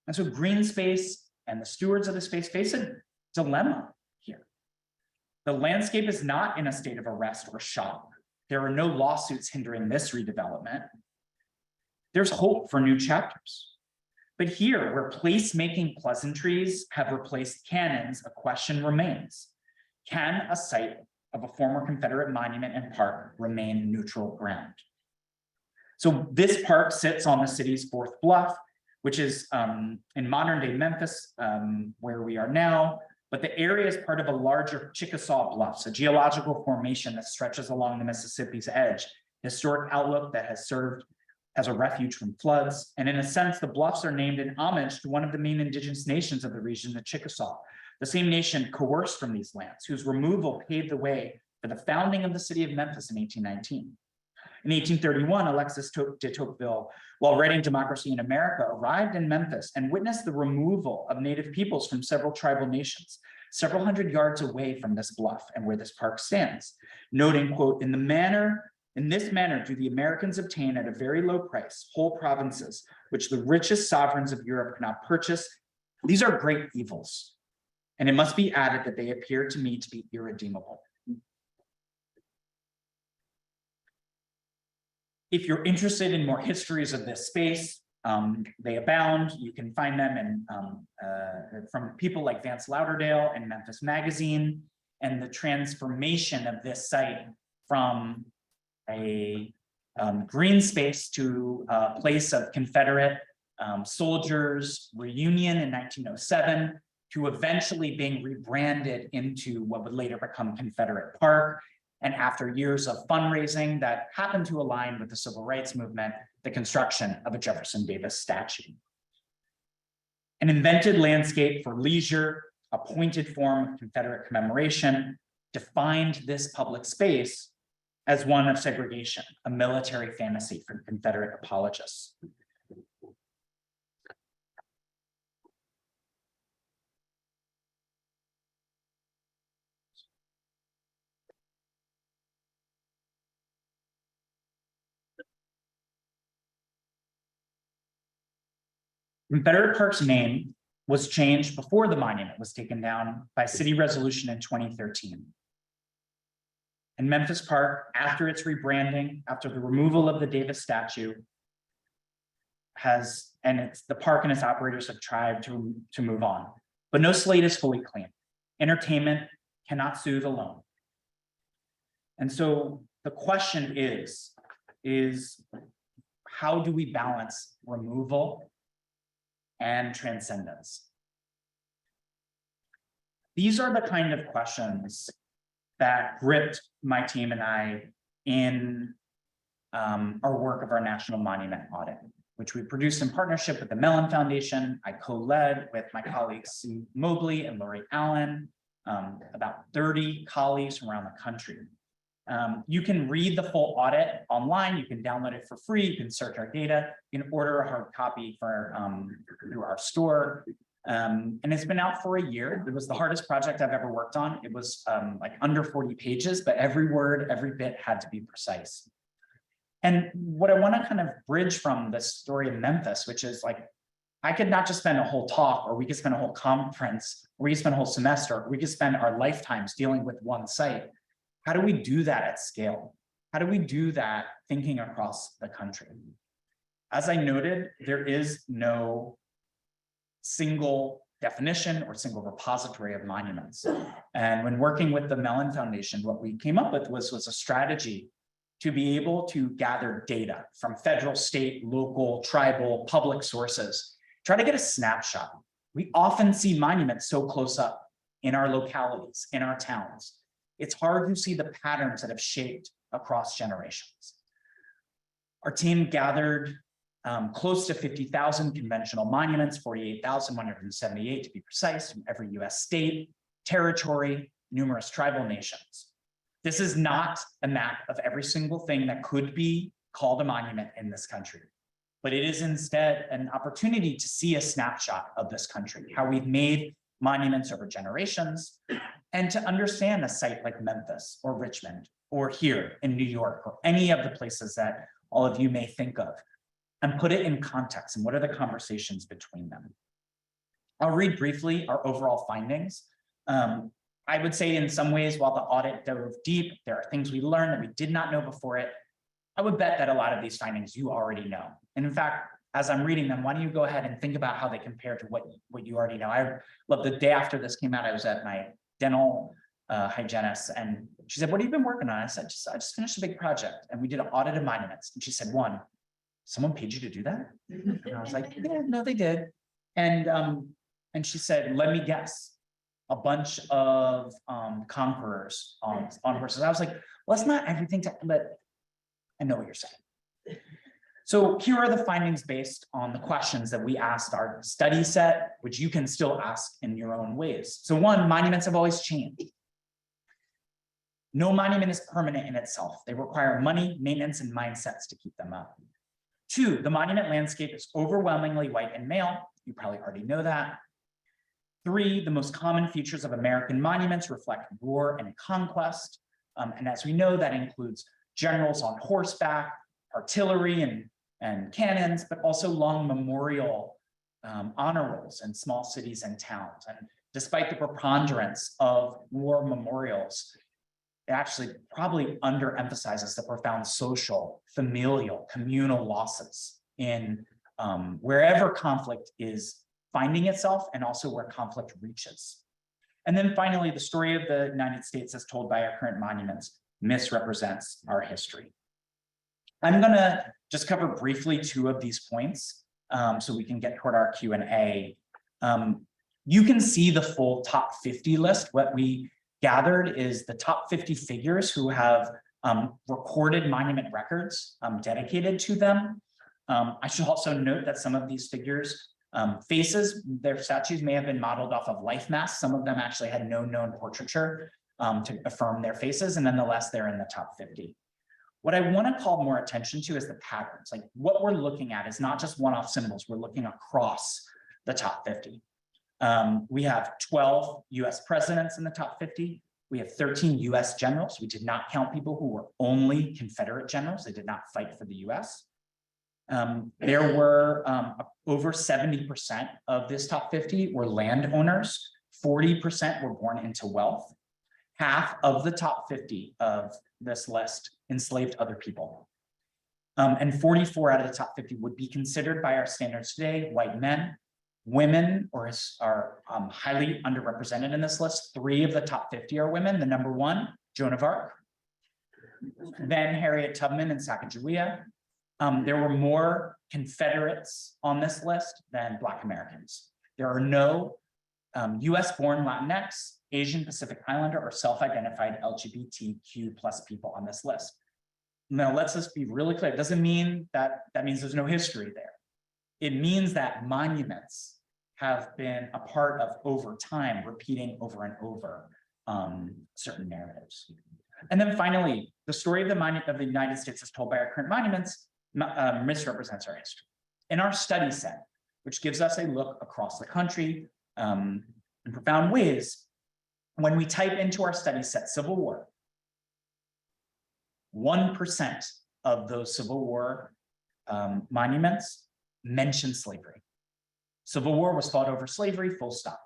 And so green space and the stewards of the space face a dilemma here. The landscape is not in a state of arrest or shock. There are no lawsuits hindering this redevelopment. There's hope for new chapters. But here, where place-making pleasantries have replaced cannons, a question remains. Can a site of a former Confederate monument and park remain neutral ground? So this park sits on the city's fourth bluff, which is in modern-day Memphis, where we are now, but the area is part of a larger Chickasaw Bluffs, a geological formation that stretches along the Mississippi's edge, historic outlook that has served as a refuge from floods. And in a sense, the bluffs are named in homage to one of the main indigenous nations of the region, the Chickasaw, the same nation coerced from these lands, whose removal paved the way for the founding of the city of Memphis in 1819. In 1831, Alexis de Tocqueville, while writing Democracy in America, arrived in Memphis and witnessed the removal of native peoples from several tribal nations, several hundred yards away from this bluff and where this park stands, noting, quote, in this manner do the Americans obtain at a very low price whole provinces, which the richest sovereigns of Europe cannot purchase. These are great evils. And it must be added that they appear to me to be irredeemable. If you're interested in more histories of this space, they abound. You can find them from people like Vance Lauderdale and Memphis Magazine, and the transformation of this site from a green space to a place of Confederate soldiers reunion in 1907 to eventually being rebranded into what would later become Confederate Park. And after years of fundraising that happened to align with the civil rights movement, the construction of a Jefferson Davis statue. An invented landscape for leisure, a pointed form of Confederate commemoration, defined this public space as one of segregation, a military fantasy for Confederate apologists. Confederate Park's name was changed before the monument was taken down by city resolution in 2013. And Memphis Park, after its rebranding, after the removal of the Davis statue, the park and its operators have tried to move on. But no slate is fully clean. Entertainment cannot soothe alone. And so the question is how do we balance removal and transcendence? These are the kind of questions that gripped my team and I in our work of our National Monument Audit, which we produced in partnership with the Mellon Foundation. I co-led with my colleagues Sue Mobley and Lori Allen, about 30 colleagues from around the country. You can read the full audit online. You can download it for free. You can search our data. You can order a hard copy through our store. And it's been out for a year. It was the hardest project I've ever worked on. It was like under 40 pages, but every word, every bit had to be precise. And what I want to kind of bridge from this story of Memphis, which is like, I could not just spend a whole talk, or we could spend a whole conference, or we could spend a whole semester, or we could spend our lifetimes dealing with one site. How do we do that at scale? How do we do that thinking across the country? As I noted, there is no single definition or single repository of monuments. And when working with the Mellon Foundation, what we came up with was a strategy to be able to gather data from federal, state, local, tribal, public sources, try to get a snapshot. We often see monuments so close up in our localities, in our towns. It's hard to see the patterns that have shaped across generations. Our team gathered close to 50,000 conventional monuments, 48,178 to be precise, from every US state, territory, numerous tribal nations. This is not a map of every single thing that could be called a monument in this country, but it is instead an opportunity to see a snapshot of this country, how we've made monuments over generations, and to understand a site like Memphis or Richmond or here in New York or any of the places that all of you may think of, and put it in context and what are the conversations between them. I'll read briefly our overall findings. I would say in some ways, while the audit dove deep, there are things we learned that we did not know before it. I would bet that a lot of these findings you already know. And in fact, as I'm reading them, why don't you go ahead and think about how they compare to what you already know. I love the day after this came out, I was at my dental hygienist, and she said, what have you been working on? I said, I just finished a big project and we did an audit of monuments. And she said, one, someone paid you to do that? And I was like, yeah, no, they did. And she said, let me guess, a bunch of conquerors on horses. I was like, well, it's not everything but I know what you're saying. So here are the findings based on the questions that we asked our study set, which you can still ask in your own ways. So one, monuments have always changed. No monument is permanent in itself. They require money, maintenance, and mindsets to keep them up. Two, the monument landscape is overwhelmingly white and male. You probably already know that. 3, the most common features of American monuments reflect war and conquest. And as we know, that includes generals on horseback, artillery and cannons, but also long memorial honor rolls in small cities and towns. And despite the preponderance of war memorials, it actually probably underemphasizes the profound social, familial, communal losses in wherever conflict is finding itself and also where conflict reaches. And then finally, the story of the United States as told by our current monuments misrepresents our history. I'm gonna just cover briefly 2 of these points so we can get toward our Q&A. You can see the full top 50 list. What we gathered is the top 50 figures who have recorded monument records dedicated to them. I should also note that some of these figures faces, their statues may have been modeled off of life masks. Some of them actually had no known portraiture to affirm their faces, and nonetheless, they're in the top 50. What I want to call more attention to is the patterns. Like what we're looking at is not just one-off symbols, we're looking across the top 50. We have 12 US presidents in the top 50. We have 13 US generals. We did not count people who were only Confederate generals. They did not fight for the US. There were over 70% of this top 50 were landowners. 40% were born into wealth. Half of the top 50 of this list enslaved other people. And 44 out of the top 50 would be considered by our standards today white men. Women are highly underrepresented in this list. 3 of the top 50 are women. The number 1, Joan of Arc, then Harriet Tubman and Sacagawea. There were more Confederates on this list than Black Americans. There are no US-born Latinx, Asian Pacific Islander, or self-identified LGBTQ+ people on this list. Now, let's just be really clear. It doesn't mean that means there's no history there. It means that monuments have been a part of, over time, repeating over and over certain narratives. And then finally, the story of the United States as told by our current monuments misrepresents our history. In our study set, which gives us a look across the country in profound ways, when we type into our study set Civil War, 1% of those Civil War monuments mention slavery. Civil War was fought over slavery, full stop.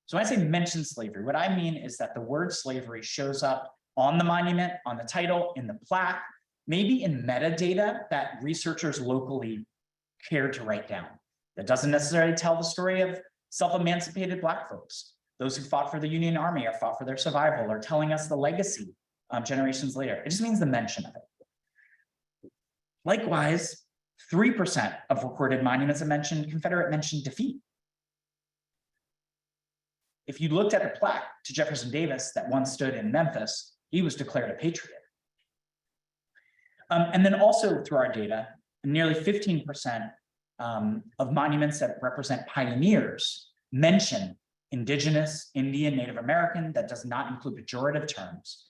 So when I say mention slavery, what I mean is that the word slavery shows up on the monument, on the title, in the plaque, maybe in metadata that researchers locally cared to write down. That doesn't necessarily tell the story of self-emancipated Black folks, those who fought for the Union Army or fought for their survival, or telling us the legacy generations later. It just means the mention of it. Likewise, 3% of recorded monuments that mention Confederate mention defeat. If you looked at the plaque to Jefferson Davis that once stood in Memphis, he was declared a patriot. And then also through our data, nearly 15% of monuments that represent pioneers mention Indigenous, Indian, Native American. That does not include pejorative terms.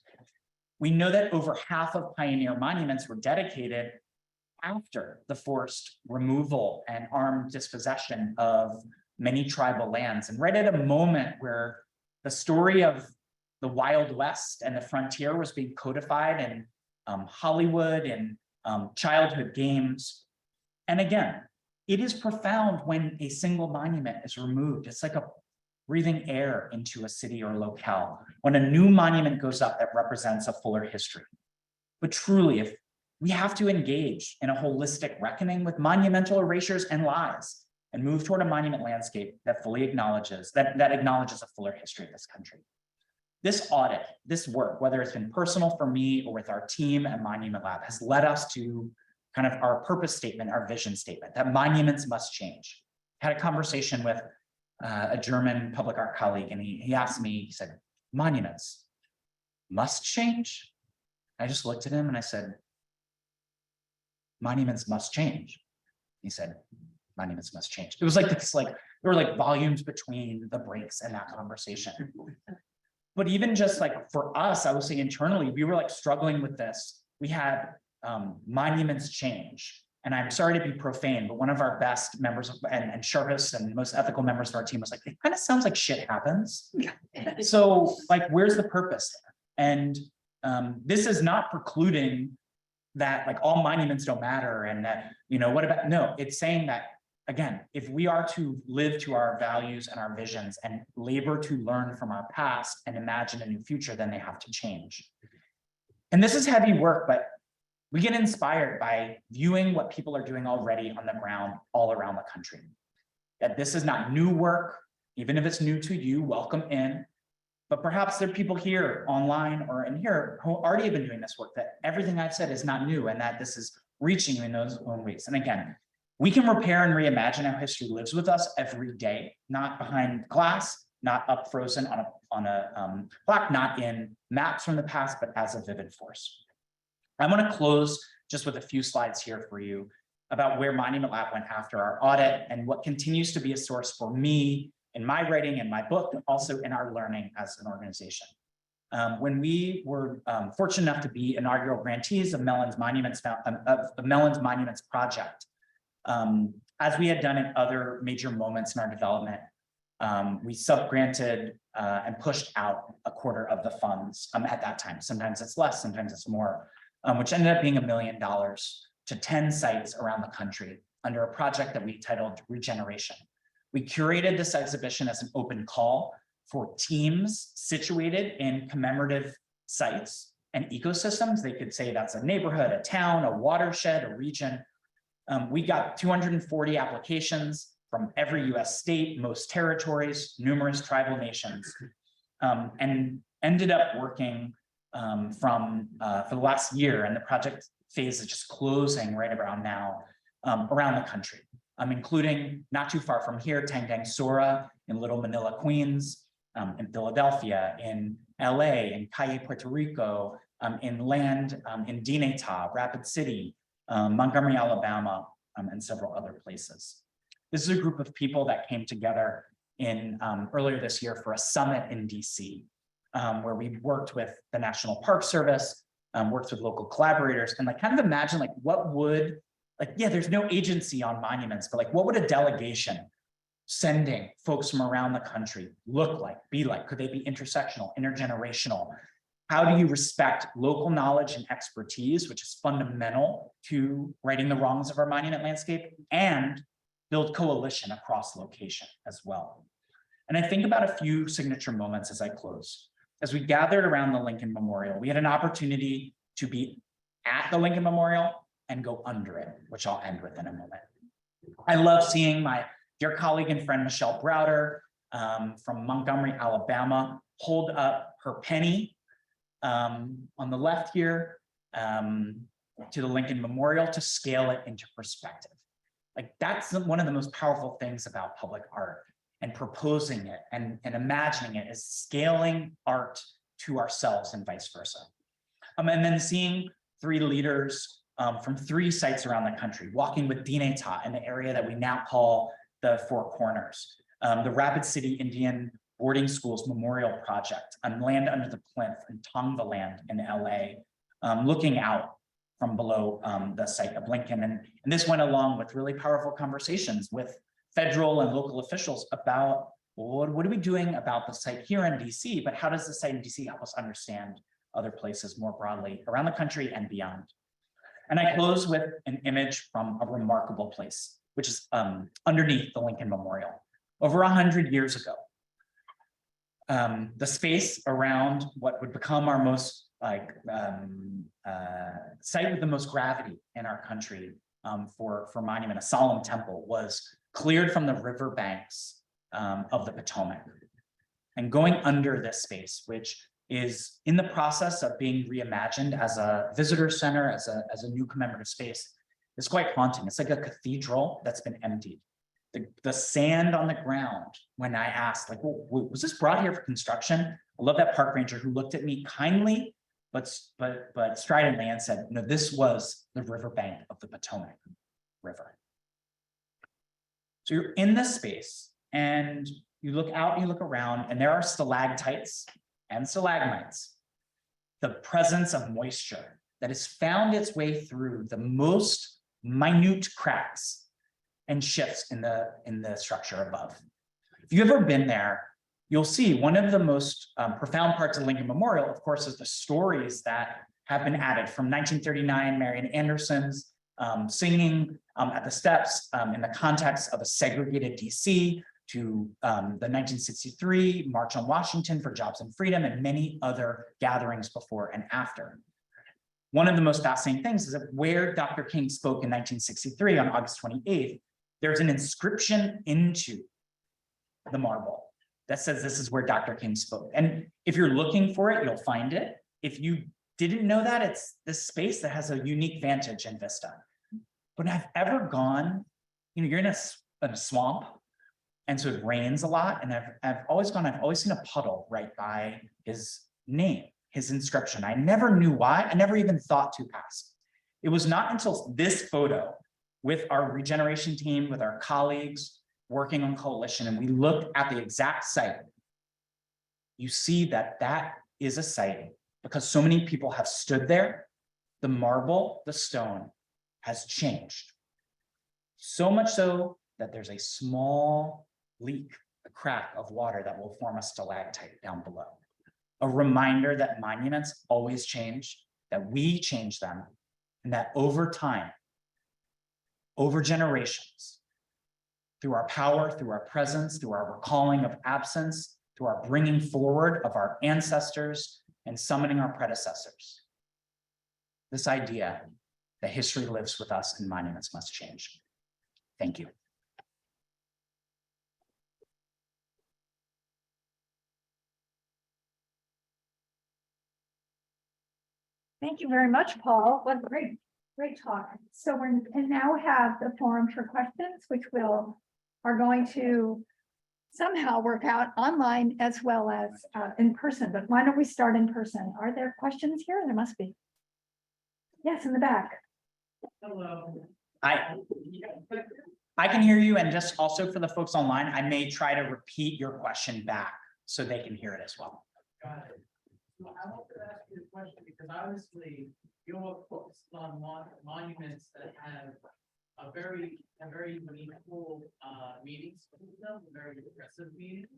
We know that over half of pioneer monuments were dedicated after the forced removal and armed dispossession of many tribal lands, and right at a moment where the story of the Wild West and the frontier was being codified in Hollywood and childhood games. And again, it is profound when a single monument is removed. It's like a breathing air into a city or locale when a new monument goes up that represents a fuller history. But truly, if we have to engage in a holistic reckoning with monumental erasures and lies and move toward a monument landscape that fully acknowledges that acknowledges a fuller history of this country. This audit, this work, whether it's been personal for me or with our team at Monument Lab, has led us to kind of our purpose statement, our vision statement, that monuments must change. I had a conversation with a German public art colleague, and he asked me, he said, monuments must change? I just looked at him and I said, monuments must change. He said, monuments must change. It was like this, like there were like volumes between the breaks in that conversation. But even just like for us, I would say internally, we were like struggling with this. We had monuments change. And I'm sorry to be profane, but one of our best members and sharpest and most ethical members of our team was like, it kind of sounds like shit happens. So like, where's the purpose there? And this is not precluding that like all monuments don't matter and that, what about, no, it's saying that, again, if we are to live to our values and our visions and labor to learn from our past and imagine a new future, then they have to change. And this is heavy work, but we get inspired by viewing what people are doing already on the ground all around the country. That this is not new work, even if it's new to you, welcome in. But perhaps there are people here online or in here who already have been doing this work, that everything I've said is not new and that this is reaching in those own ways. And again, we can repair and reimagine how history lives with us every day, not behind glass, not up frozen on a plaque, not in maps from the past, but as a vivid force. I want to close just with a few slides here for you about where Monument Lab went after our audit and what continues to be a source for me in my writing and my book, but also in our learning as an organization. When we were fortunate enough to be inaugural grantees of Mellon's Monuments project, as we had done in other major moments in our development, we sub-granted and pushed out a quarter of the funds at that time. Sometimes it's less, sometimes it's more, which ended up being $1 million to 10 sites around the country under a project that we titled Regeneration. We curated this exhibition as an open call for teams situated in commemorative sites and ecosystems. They could say that's a neighborhood, a town, a watershed, a region. We got 240 applications from every US state, most territories, numerous tribal nations, and ended up working for the last year, and the project phase is just closing right around now, around the country, including not too far from here, Tangdang Sora in Little Manila, Queens, in Philadelphia, in LA, in Calle, Puerto Rico, inland in Dineta, Rapid City, Montgomery, Alabama, and several other places. This is a group of people that came together in earlier this year for a summit in DC, where we worked with the National Park Service, worked with local collaborators, and like kind of imagine like what would, like, yeah, there's no agency on monuments, but like what would a delegation sending folks from around the country look like, be like? Could they be intersectional, intergenerational? How do you respect local knowledge and expertise, which is fundamental to righting the wrongs of our monument landscape, and build coalition across location as well? And I think about a few signature moments as I close. As we gathered around the Lincoln Memorial, we had an opportunity to be at the Lincoln Memorial and go under it, which I'll end with in a moment. I love seeing my dear colleague and friend, Michelle Browder, from Montgomery, Alabama, hold up her penny on the left here to the Lincoln Memorial to scale it into perspective. Like that's one of the most powerful things about public art, and proposing it and imagining it is scaling art to ourselves and vice versa. And then seeing three leaders from 3 sites around the country, walking with Dineta in the area that we now call the Four Corners, the Rapid City Indian Boarding Schools Memorial Project on land under the plinth in Tongva Land in LA, looking out from below the site of Lincoln. And this went along with really powerful conversations with federal and local officials about, well, what are we doing about the site here in DC, but how does the site in DC help us understand other places more broadly around the country and beyond? And I close with an image from a remarkable place, which is underneath the Lincoln Memorial. Over 100 years ago, the space around what would become our most site with the most gravity in our country for monument, a solemn temple, was cleared from the riverbanks of the Potomac. And going under this space, which is in the process of being reimagined as a visitor center, as a new commemorative space, is quite haunting. It's like a cathedral that's been emptied. The sand on the ground, when I asked, like, well, was this brought here for construction? I love that park ranger who looked at me kindly, but stridently, and said, no, this was the riverbank of the Potomac River. So you're in this space and you look out and you look around, and there are stalactites and stalagmites, the presence of moisture that has found its way through the most minute cracks and shifts in the structure above. If you've ever been there, you'll see one of the most profound parts of Lincoln Memorial, of course, is the stories that have been added from 1939, Marian Anderson's singing at the steps in the context of a segregated DC, to the 1963 March on Washington for Jobs and Freedom, and many other gatherings before and after. One of the most fascinating things is that where Dr. King spoke in 1963 on August 28th, there's an inscription into the marble that says this is where Dr. King spoke. And if you're looking for it, you'll find it. If you didn't know that, it's this space that has a unique vantage and vista. But I've ever gone, you're in a swamp, and so it rains a lot, and I've always seen a puddle right by his name, his inscription. I never knew why. I never even thought to ask. It was not until this photo with our regeneration team, with our colleagues working on coalition, and we looked at the exact site. You see that that is a site because so many people have stood there. The marble, the stone has changed. So much so that there's a small leak, a crack of water that will form a stalactite down below. A reminder that monuments always change, that we change them, and that over time, over generations, through our power, through our presence, through our recalling of absence, through our bringing forward of our ancestors and summoning our predecessors, this idea that history lives with us and monuments must change. Thank you. Thank you very much, Paul. What a great talk. So we can now have the forum for questions, which are going to somehow work out online as well as in person. But why don't we start in person? Are there questions here? There must be. Yes, in the back. Hello. I can hear you, and just also for the folks online, I may try to repeat your question back so they can hear it as well. Got it. So I want to ask you a question because obviously you're focused on monuments that have a very meaningful meetings with them, very impressive meetings.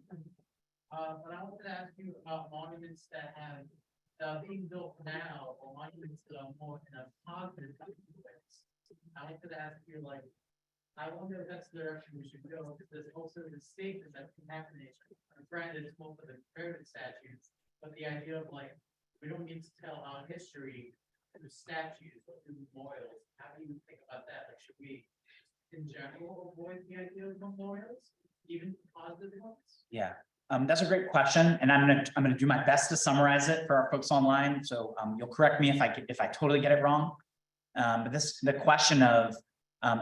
But I wanted to ask you about monuments that are being built now, or monuments that are more in a positive ways. I wanted to ask you, like, I wonder if that's the direction we should go, because there's also the statement that can happen. Granted, it's more for the permanent statues, but the idea of like, we don't need to tell our history through statues or through memorials. How do you think about that? Like, should we, in general, avoid the idea of memorials, even positive ones? Yeah, that's a great question, and I'm gonna do my best to summarize it for our folks online. So you'll correct me if I totally get it wrong. But the question of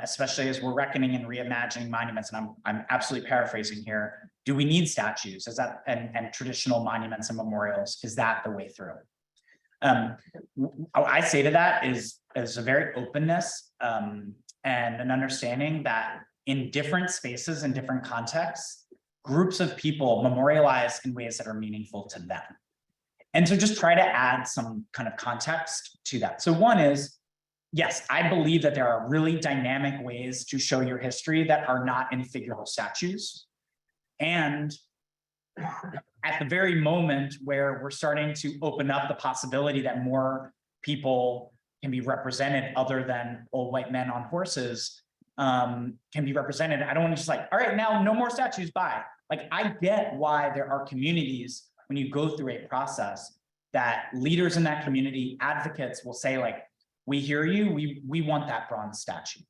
especially as we're reckoning and reimagining monuments, and I'm absolutely paraphrasing here. Do we need statues? Is that and traditional monuments and memorials? Is that the way through? I say to that is a very openness and an understanding that in different spaces and different contexts, groups of people memorialize in ways that are meaningful to them. And so just try to add some kind of context to that. So one is, yes, I believe that there are really dynamic ways to show your history that are not in figural statues. And at the very moment where we're starting to open up the possibility that more people can be represented other than old white men on horses can be represented, I don't want to just like, all right, now no more statues, bye. Like, I get why there are communities when you go through a process that leaders in that community, advocates will say like, we hear you, we want that bronze statue.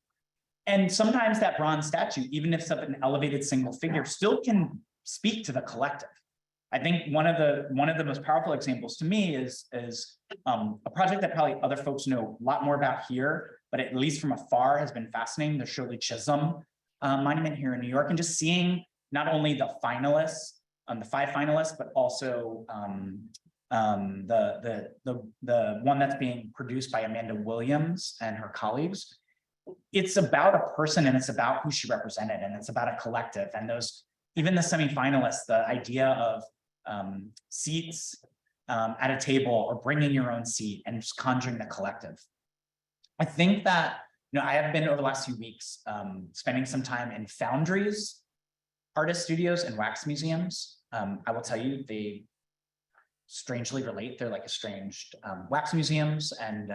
And sometimes that bronze statue, even if it's of an elevated single figure, still can speak to the collective. I think one of the most powerful examples to me is a project that probably other folks know a lot more about here, but at least from afar has been fascinating, the Shirley Chisholm monument here in New York, and just seeing not only the finalists, the 5 finalists, but also the one that's being produced by Amanda Williams and her colleagues. It's about a person and it's about who she represented, and it's about a collective. And those, even the semi-finalists, the idea of seats at a table or bringing your own seat and just conjuring the collective. I think that I have been over the last few weeks spending some time in foundries, artist studios, and wax museums. I will tell you, they strangely relate. They're like estranged. Wax museums and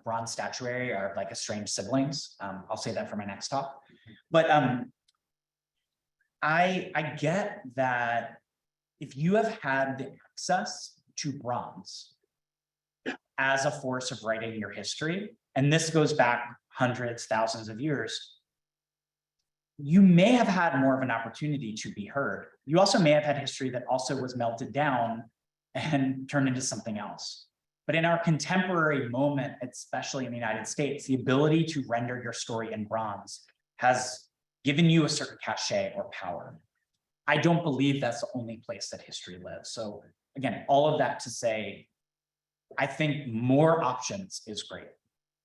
bronze statuary are like estranged siblings. I'll say that for my next talk. But I get that if you have had the access to bronze as a force of writing your history, and this goes back hundreds, thousands of years, you may have had more of an opportunity to be heard. You also may have had history that also was melted down and turned into something else. But in our contemporary moment, especially in the United States, the ability to render your story in bronze has given you a certain cachet or power. I don't believe that's the only place that history lives. So again, all of that to say, I think more options is great.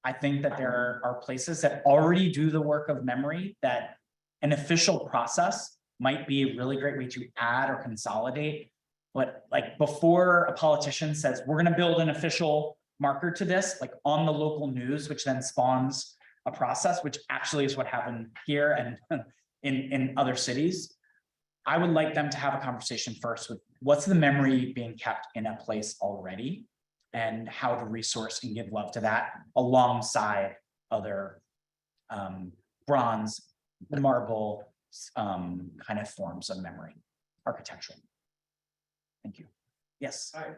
I think that there are places that already do the work of memory that an official process might be a really great way to add or consolidate. But like before a politician says, we're going to build an official marker to this, like on the local news, which then spawns a process, which actually is what happened here and in other cities. I would like them to have a conversation first with what's the memory being kept in a place already and how to resource and give love to that alongside other bronze, marble kind of forms of memory architecture. Thank you. Yes. Hi,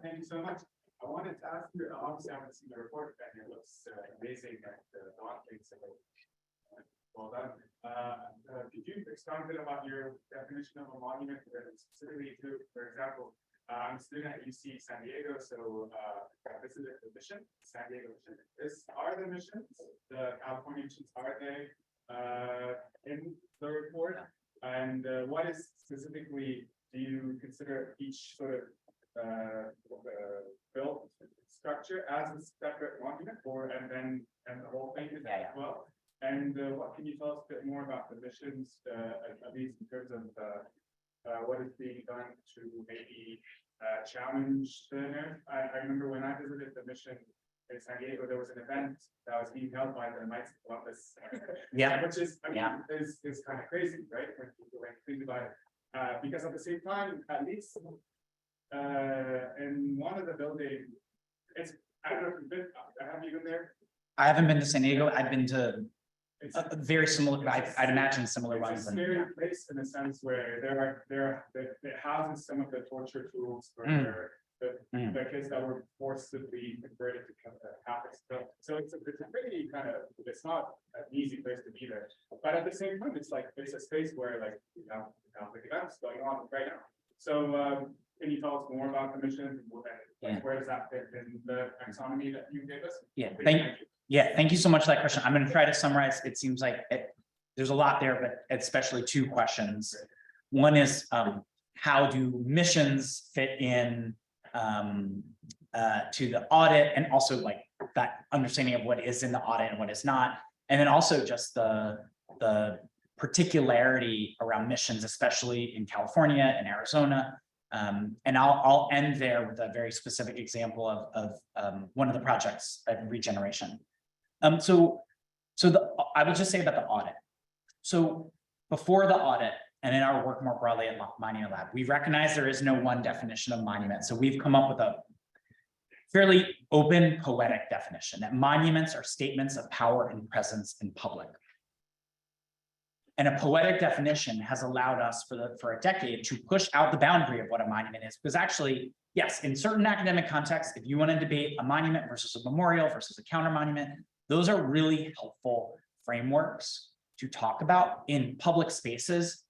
thank you so much. I wanted to ask you, obviously I haven't seen the report, and it looks amazing that the dot things are well done. Could you explain a bit about your definition of a monument, specifically to, for example, I'm a student at UC San Diego, so I visited the mission, San Diego mission. Are the missions, the California missions, are they in the report? And what is specifically, do you consider each sort of built structure as a separate monument, or and the whole thing is as well? And what can you tell us a bit more about the missions, at least in terms of what is being done to maybe challenge the narrative? I remember when I visited the mission in San Diego, there was an event that was being held by the Knights of Columbus. Yeah. Which is, I mean, is kind of crazy, right? When you think about it. Because at the same time, at least in one of the buildings, I don't know if you've been, have you been there? I haven't been to San Diego. I've been to It's very similar, I'd imagine similar ones. It's a scary place in a sense where it houses some of the torture tools for the kids that were forcibly converted to Catholics. So it's a pretty kind of, it's not an easy place to be there. But at the same time, it's a space where Catholic events going on right now. So can you tell us more about the mission? Where does that fit in the taxonomy that you gave us? Thank you so much for that question. I'm going to try to summarize. It seems like there's a lot there, but especially two questions. One is how do missions fit in to the audit, and also like that understanding of what is in the audit and what is not, and then also just the particularity around missions, especially in California and Arizona. And I'll end there with a very specific example of one of the projects at Regeneration. I would just say about the audit. So before the audit, and in our work more broadly at Monument Lab, we recognize there is no one definition of monument. So we've come up with a fairly open, poetic definition that monuments are statements of power and presence in public. And a poetic definition has allowed us for a decade to push out the boundary of what a monument is. Because actually, yes, in certain academic contexts, if you want to debate a monument versus a memorial versus a counter monument, those are really helpful frameworks to talk about. In public spaces,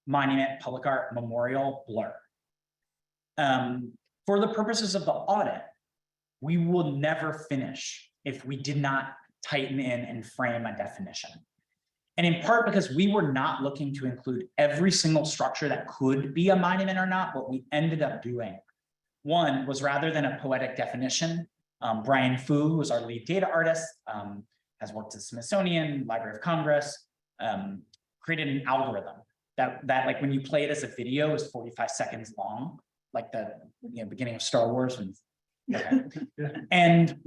monument, public art, memorial, blur. For the purposes of the audit, we will never finish if we did not tighten in and frame a definition. And in part because we were not looking to include every single structure that could be a monument or not, what we ended up doing, one was rather than a poetic definition, Brian Fu, who is our lead data artist, has worked at Smithsonian, Library of Congress, created an algorithm that like when you play it as a video is 45 seconds long, like the beginning of Star Wars when And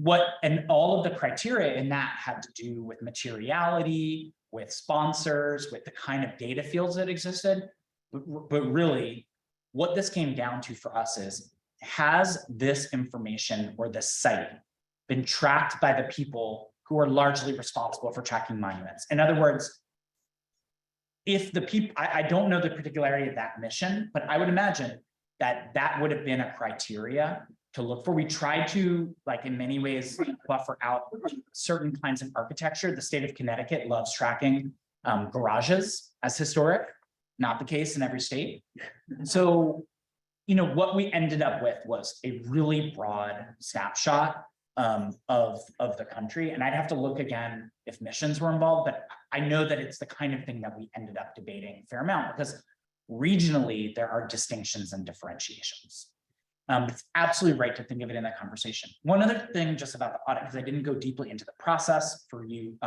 all of the criteria in that had to do with materiality, with sponsors, with the kind of data fields that existed. But really, what this came down to for us is, has this information or this site been tracked by the people who are largely responsible for tracking monuments? In other words, if the people, I don't know the particularity of that mission, but I would imagine that that would have been a criteria to look for. We tried to, like, in many ways, buffer out certain kinds of architecture. The state of Connecticut loves tracking garages as historic, not the case in every state. So, you know, what we ended up with was a really broad snapshot of the country. And I'd have to look again if missions were involved, but I know that it's the kind of thing that we ended up debating a fair amount, because regionally there are distinctions and differentiations. It's absolutely right to think of it in that conversation. One other thing just about the audit, because I didn't go deeply into the process for you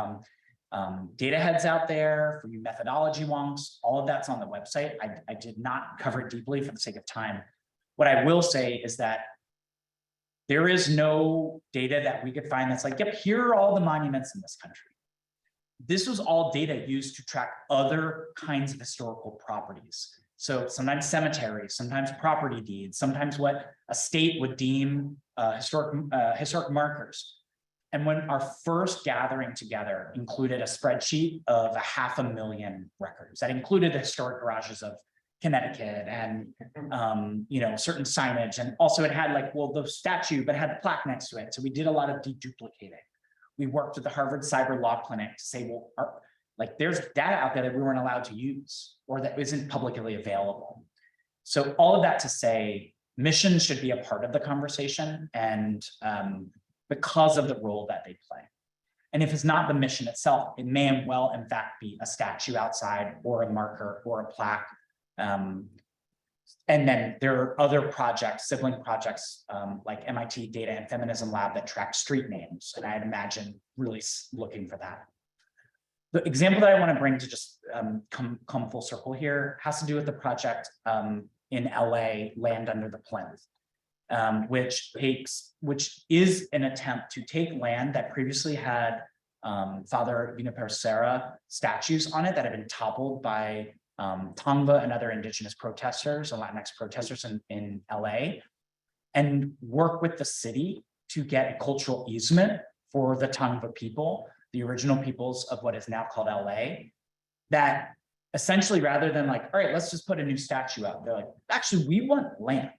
data heads out there, for you methodology wonks, all of that's on the website. I did not cover it deeply for the sake of time. What I will say is that there is no data that we could find that's like, yep, here are all the monuments in this country. This was all data used to track other kinds of historical properties. So sometimes cemeteries, sometimes property deeds, sometimes what a state would deem historic markers. And when our first gathering together included a spreadsheet of 500,000 records, that included the historic garages of Connecticut and you know, certain signage, and also it had like, well, the statue, but it had the plaque next to it. So we did a lot of deduplicating. We worked with the Harvard Cyber Law Clinic to say, well, like there's data out there that we weren't allowed to use or that isn't publicly available. So all of that to say, missions should be a part of the conversation, and because of the role that they play. And if it's not the mission itself, it may well, in fact, be a statue outside or a marker or a plaque. And then there are other projects, sibling projects, like MIT Data and Feminism Lab that track street names. And I'd imagine really looking for that. The example that I want to bring to just come full circle here has to do with the project in LA, Land Under the Plinth, which is an attempt to take land that previously had Father Junipero Serra statues on it that have been toppled by Tongva and other indigenous protesters and Latinx protesters in LA, and work with the city to get a cultural easement for the Tongva people, the original peoples of what is now called LA, that essentially, rather than like, all right, let's just put a new statue up, they're like, actually, we want land.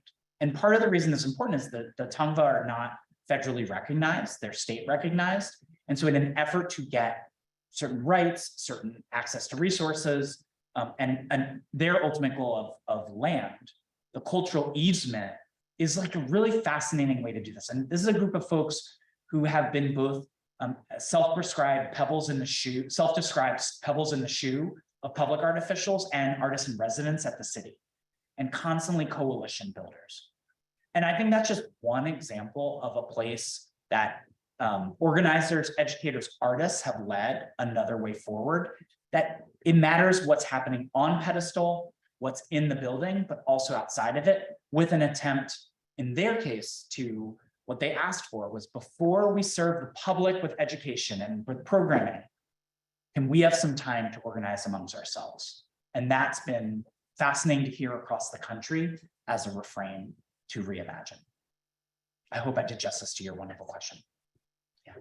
And part of the reason it's important is that the Tongva are not federally recognized, they're state recognized. And so in an effort to get certain rights, certain access to resources, and their ultimate goal of land, the cultural easement is like a really fascinating way to do this. And this is a group of folks who have been both self-prescribed pebbles in the shoe, self-described pebbles in the shoe of public art officials and artists in residence at the city, and constantly coalition builders. And I think that's just one example of a place that organizers, educators, artists have led another way forward, that it matters what's happening on pedestal, what's in the building, but also outside of it, with an attempt, in their case, to what they asked for was, before we serve the public with education and with programming, can we have some time to organize amongst ourselves? And that's been fascinating to hear across the country as a refrain to reimagine. I hope I did justice to your wonderful question. Yeah.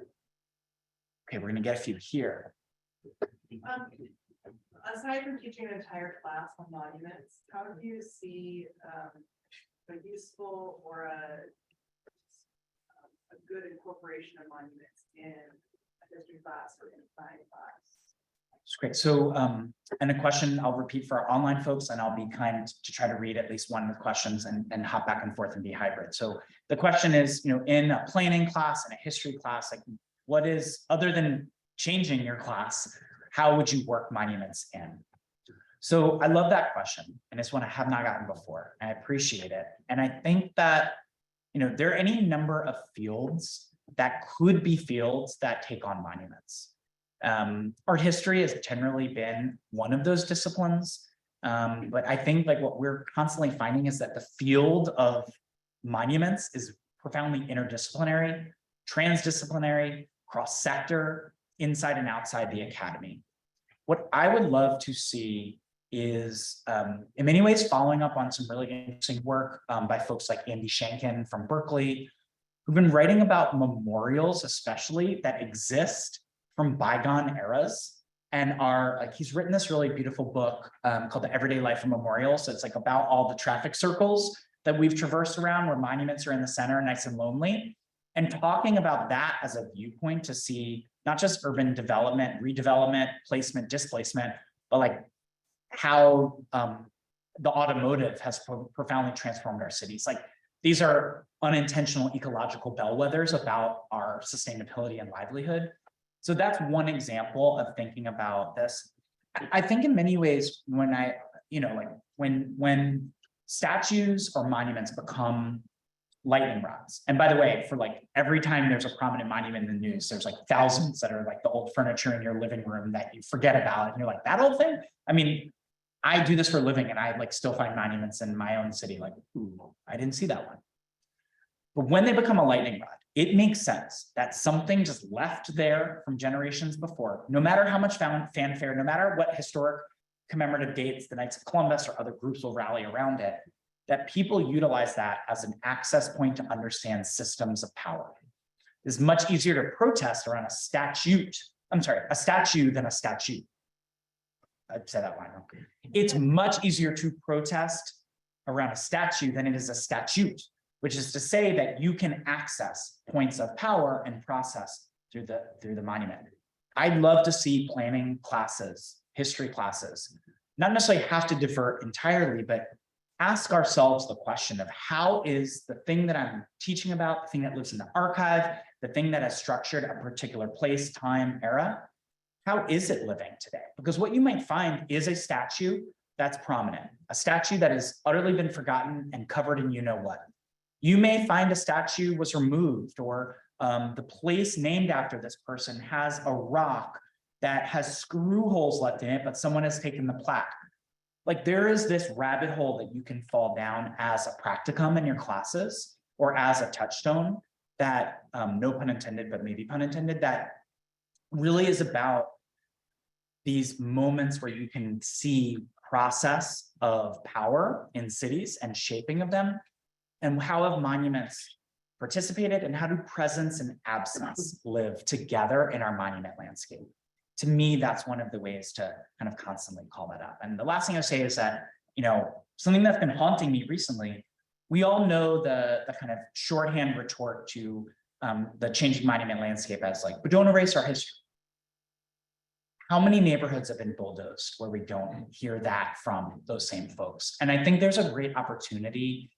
Okay, we're gonna get a few here. Aside from teaching an entire class on monuments, how do you see a useful or a good incorporation of monuments in a history class or in a science class? That's great. So, and a question I'll repeat for our online folks, and I'll be kind to try to read at least one of the questions and hop back and forth and be hybrid. So the question is, you know, in a planning class and a history class, like, what is, other than changing your class, how would you work monuments in? So I love that question, and it's one I have not gotten before. I appreciate it. And I think that, you know, there are any number of fields that could be fields that take on monuments. Art history has generally been one of those disciplines. But I think like what we're constantly finding is that the field of monuments is profoundly interdisciplinary, transdisciplinary, cross-sector, inside and outside the academy. What I would love to see is, in many ways, following up on some really interesting work by folks like Andy Shankin from Berkeley, who've been writing about memorials, especially that exist from bygone eras, and are like, he's written this really beautiful book called The Everyday Life of Memorials. So it's like about all the traffic circles that we've traversed around where monuments are in the center, nice and lonely, and talking about that as a viewpoint to see not just urban development, redevelopment, placement, displacement, but like how the automotive has profoundly transformed our cities. Like these are unintentional ecological bellwethers about our sustainability and livelihood. So that's one example of thinking about this. I think in many ways, when when statues or monuments become lightning rods, and by the way, for like every time there's a prominent monument in the news, there's like thousands that are like the old furniture in your living room that you forget about, and you're like, that old thing? I mean, I do this for a living, and I like still find monuments in my own city, like, ooh, I didn't see that one. But when they become a lightning rod, it makes sense that something just left there from generations before, no matter how much fanfare, no matter what historic commemorative dates, the Knights of Columbus or other groups will rally around it, that people utilize that as an access point to understand systems of power. It's much easier to protest around a statue than a statute. I'd say that line. Okay. It's much easier to protest around a statue than it is a statute, which is to say that you can access points of power and process through the monument. I'd love to see planning classes, history classes, not necessarily have to divert entirely, but ask ourselves the question of how is the thing that I'm teaching about, the thing that lives in the archive, the thing that has structured a particular place, time, era, how is it living today? Because what you might find is a statue that's prominent, a statue that has utterly been forgotten and covered in you know what. You may find a statue was removed, or the place named after this person has a rock that has screw holes left in it, but someone has taken the plaque. Like there is this rabbit hole that you can fall down as a practicum in your classes or as a touchstone that, no pun intended, but maybe pun intended, that really is about these moments where you can see process of power in cities and shaping of them, and how have monuments participated, and how do presence and absence live together in our monument landscape? To me, that's one of the ways to kind of constantly call that up. And the last thing I'll say is that, something that's been haunting me recently, we all know the kind of shorthand retort to the changing monument landscape as like, but don't erase our history. How many neighborhoods have been bulldozed where we don't hear that from those same folks? And I think there's a great opportunity,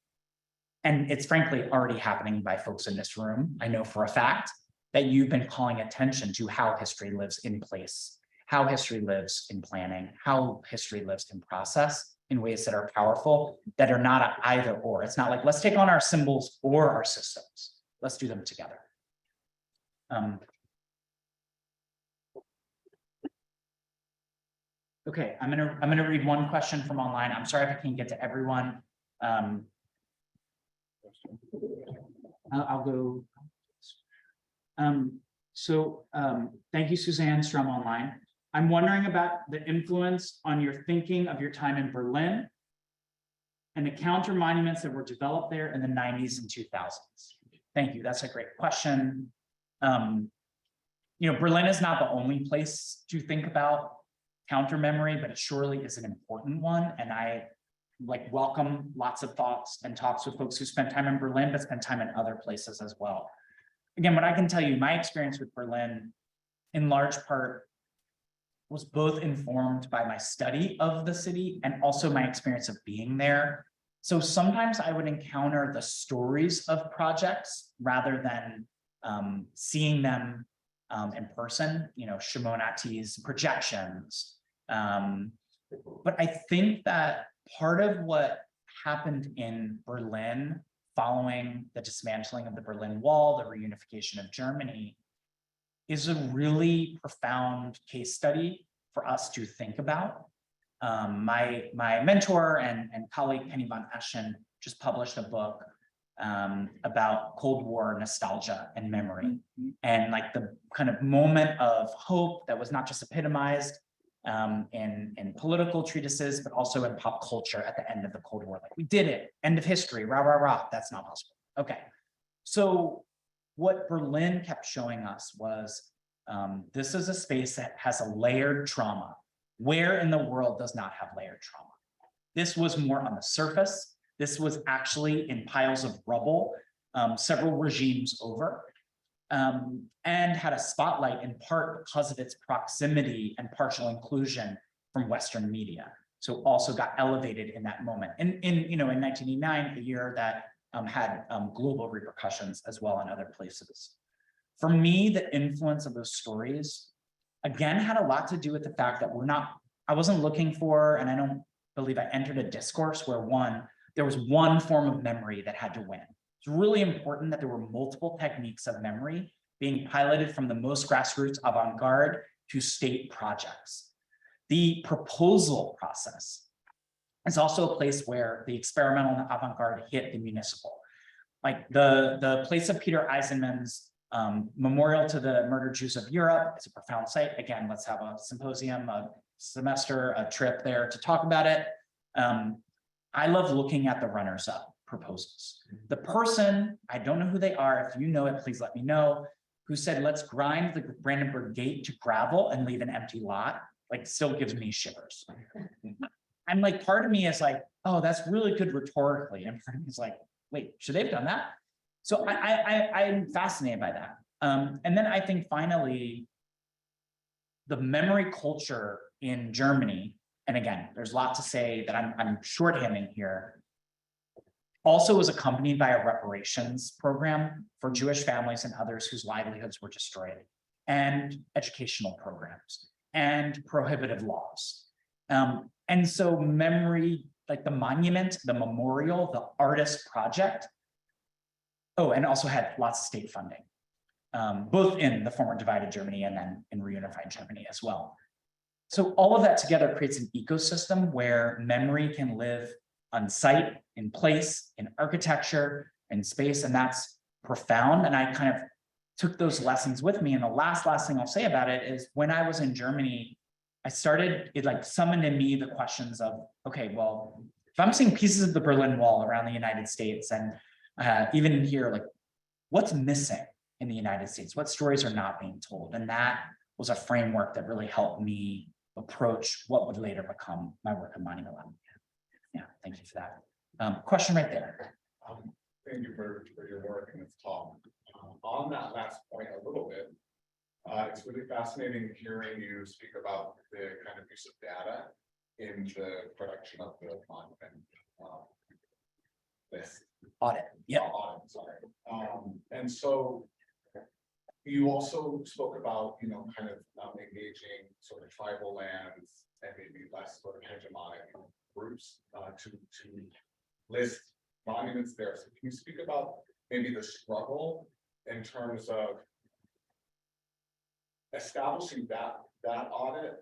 and it's frankly already happening by folks in this room, I know for a fact, that you've been calling attention to how history lives in place, how history lives in planning, how history lives in process in ways that are powerful, that are not either or. It's not like, let's take on our symbols or our systems. Let's do them together. Okay, I'm gonna read one question from online. I'm sorry if I can't get to everyone. I'll go. Thank you, Suzanne Strum online. I'm wondering about the influence on your thinking of your time in Berlin and the counter monuments that were developed there in the 90s and 2000s. Thank you, that's a great question. Berlin is not the only place to think about counter memory, but it surely is an important one. And I welcome lots of thoughts and talks with folks who spent time in Berlin, but spent time in other places as well. Again, what I can tell you, my experience with Berlin, in large part, was both informed by my study of the city and also my experience of being there. So sometimes I would encounter the stories of projects rather than seeing them in person, Shimon Atti's projections. But I think that part of what happened in Berlin following the dismantling of the Berlin Wall, the reunification of Germany, is a really profound case study for us to think about. My mentor and colleague Penny von Eschen just published a book about Cold War nostalgia and memory, and like the kind of moment of hope that was not just epitomized in political treatises, but also in pop culture at the end of the Cold War. Like, we did it, end of history, rah, rah, rah, that's not possible. Okay, so what Berlin kept showing us was this is a space that has a layered trauma. Where in the world does not have layered trauma? This was more on the surface. This was actually in piles of rubble, several regimes over, and had a spotlight in part because of its proximity and partial inclusion from Western media. So also got elevated in that moment. In 1989, a year that had global repercussions as well in other places. For me, the influence of those stories, again, had a lot to do with the fact that I wasn't looking for, and I don't believe I entered a discourse where there was one form of memory that had to win. It's really important that there were multiple techniques of memory being piloted from the most grassroots avant-garde to state projects. The proposal process is also a place where the experimental and the avant-garde hit the municipal. Like the place of Peter Eisenman's Memorial to the Murdered Jews of Europe is a profound site. Again, let's have a symposium, a semester, a trip there to talk about it. I love looking at the runners-up proposals. The person, I don't know who they are, if you know it, please let me know, who said, let's grind the Brandenburg Gate to gravel and leave an empty lot, like, still gives me shivers. I'm like, part of me is like, oh, that's really good rhetorically. And part of me is like, wait, should they have done that? So I'm fascinated by that. And then I think finally, the memory culture in Germany, and again, there's a lot to say that I'm shorthanding here, also was accompanied by a reparations program for Jewish families and others whose livelihoods were destroyed, and educational programs, and prohibitive laws. And so memory, like the monument, the memorial, the artist project, oh, and also had lots of state funding, both in the former divided Germany and then in reunified Germany as well. So all of that together creates an ecosystem where memory can live on site, in place, in architecture, in space, and that's profound. And I kind of took those lessons with me. And the last thing I'll say about it is when I was in Germany, it like summoned in me the questions of, okay, well, if I'm seeing pieces of the Berlin Wall around the United States, and even in here, like, what's missing in the United States? What stories are not being told? And that was a framework that really helped me approach what would later become my work on Monument Audit. Yeah, thank you for that. Question right there. Thank you for your work in this talk. On that last point a little bit, it's really fascinating hearing you speak about the kind of use of data in the production of the monument list. Audit, yeah. Audit, sorry. And so you also spoke about, kind of engaging sort of tribal lands and maybe less sort of hegemonic groups to list monuments there. So can you speak about maybe the struggle in terms of establishing that audit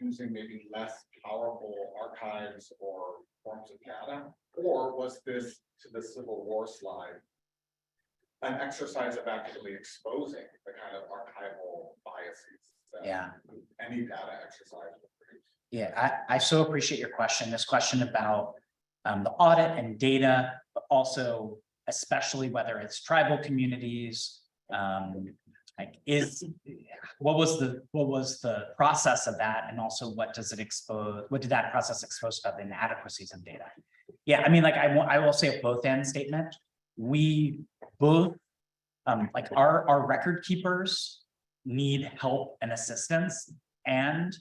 using maybe less powerful archives or forms of data? Or was this, to the Civil War slide, an exercise of actually exposing the kind of archival biases that any data exercise would produce? Yeah, I so appreciate your question. This question about the audit and data, but also especially whether it's tribal communities, what was the process of that, and also what did that process expose about the inadequacies of data? Yeah, I mean, like I will say a both end statement. We both, like our record keepers need help and assistance, and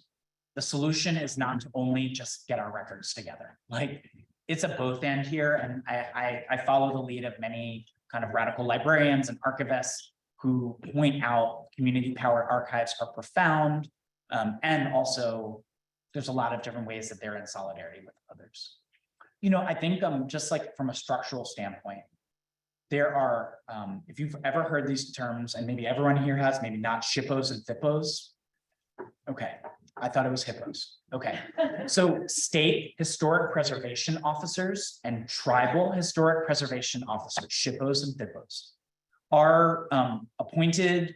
the solution is not to only just get our records together. Like, it's a both end here, and I follow the lead of many kind of radical librarians and archivists who point out community-powered archives are profound, and also there's a lot of different ways that they're in solidarity with others. I think just like from a structural standpoint, there are, if you've ever heard these terms, and maybe everyone here has, maybe not, SHPOs and FIPOs. Okay, I thought it was hippos. Okay. So state historic preservation officers and tribal historic preservation officers, SHPOs and FIPOs, are appointed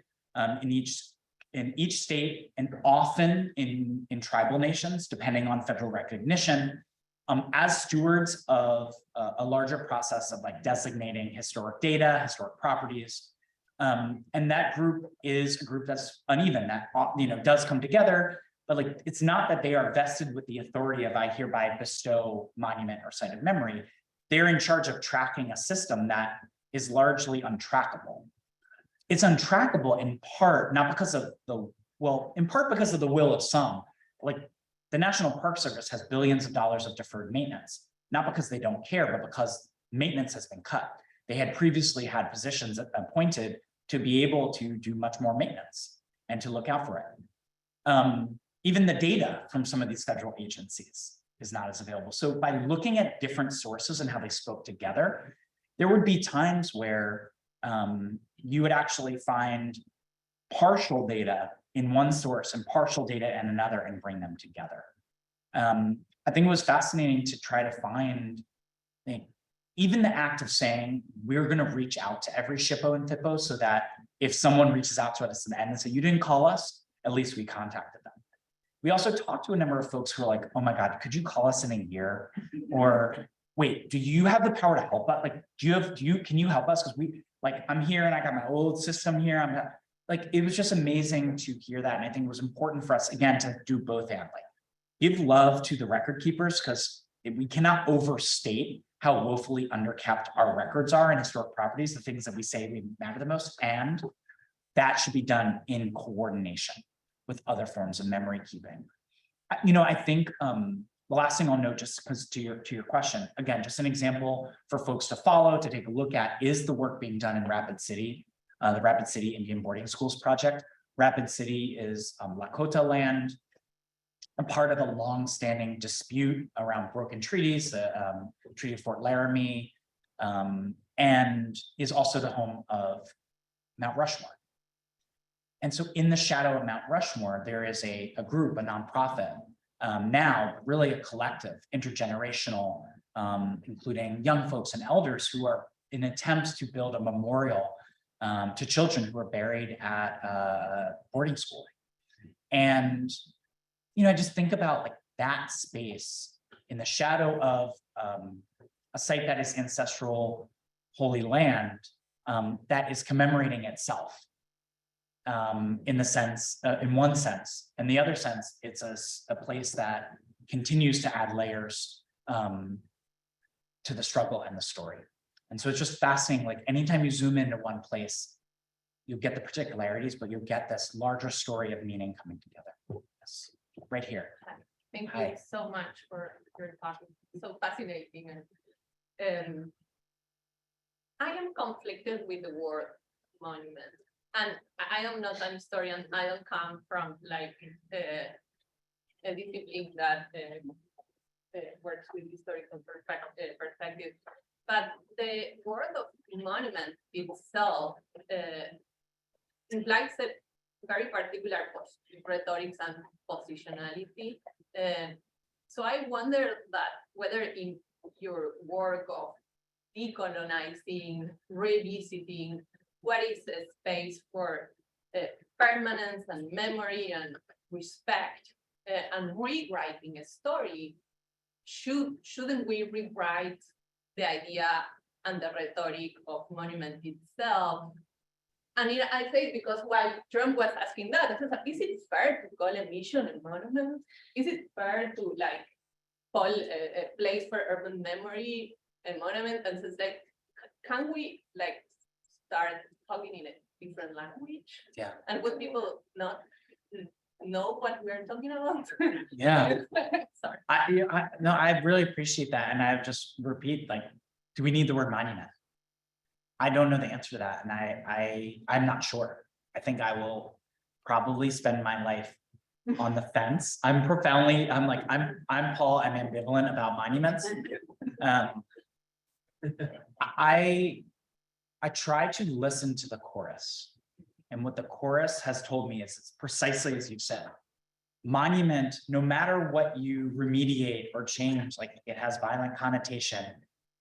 in each state and often in tribal nations, depending on federal recognition, as stewards of a larger process of like designating historic data, historic properties. And that group is a group that's uneven, that does come together, but like it's not that they are vested with the authority of I hereby bestow monument or site of memory. They're in charge of tracking a system that is largely untrackable. It's untrackable in part, not because of in part because of the will of some. Like the National Park Service has billions of dollars of deferred maintenance, not because they don't care, but because maintenance has been cut. They had previously had positions appointed to be able to do much more maintenance and to look out for it. Even the data from some of these federal agencies is not as available. So by looking at different sources and how they spoke together, there would be times where you would actually find partial data in one source and partial data in another and bring them together. I think it was fascinating to try to find, even the act of saying, we're going to reach out to every SHPO and FIPO so that if someone reaches out to us at the end and say, you didn't call us, at least we contacted them. We also talked to a number of folks who are like, oh my God, could you call us in a year? Or wait, do you have the power to help us? Like, can you help us? Because I'm here and I got my old system here. I'm not, like, it was just amazing to hear that. And I think it was important for us, again, to do both and like give love to the record keepers, because we cannot overstate how woefully underkept our records are in historic properties, the things that we say matter the most, and that should be done in coordination with other forms of memory keeping. I think the last thing I'll note, just because to your question, again, just an example for folks to follow, to take a look at, is the work being done in Rapid City, the Rapid City Indian Boarding Schools project. Rapid City is Lakota land, a part of a long-standing dispute around broken treaties, the Treaty of Fort Laramie, and is also the home of Mount Rushmore. And so in the shadow of Mount Rushmore, there is a group, a nonprofit, now really a collective, intergenerational, including young folks and elders who are in attempts to build a memorial to children who are buried at boarding school. And, I just think about like that space in the shadow of a site that is ancestral holy land that is commemorating itself. In one sense, and the other sense, it's a place that continues to add layers to the struggle and the story. And so it's just fascinating, like anytime you zoom into one place, you'll get the particularities, but you'll get this larger story of meaning coming together. Yes, right here. Thank Hi. you so much for your talk. So fascinating. And I am conflicted with the word monument. And I am not an historian. I don't come from like a discipline that works with historical perspective. But the word of monument itself implies a very particular rhetoric and positionality. So I wonder that whether in your work of decolonizing, revisiting, what is the space for permanence and memory and respect and rewriting a story, shouldn't we rewrite the idea and the rhetoric of monument itself? And I say because while Trump was asking that, I said, is it fair to call a mission a monument? Is it fair to like call a place for urban memory a monument? And so it's like, can we like start talking in a different language? Yeah. And would people not know what we're talking about? Yeah. Sorry. I really appreciate that. And I just repeat, like, do we need the word monument? I don't know the answer to that. And I'm not sure. I think I will probably spend my life on the fence. I'm Paul, I'm ambivalent about monuments. I try to listen to the chorus. And what the chorus has told me is it's precisely as you said. monument, no matter what you remediate or change, like it has violent connotation.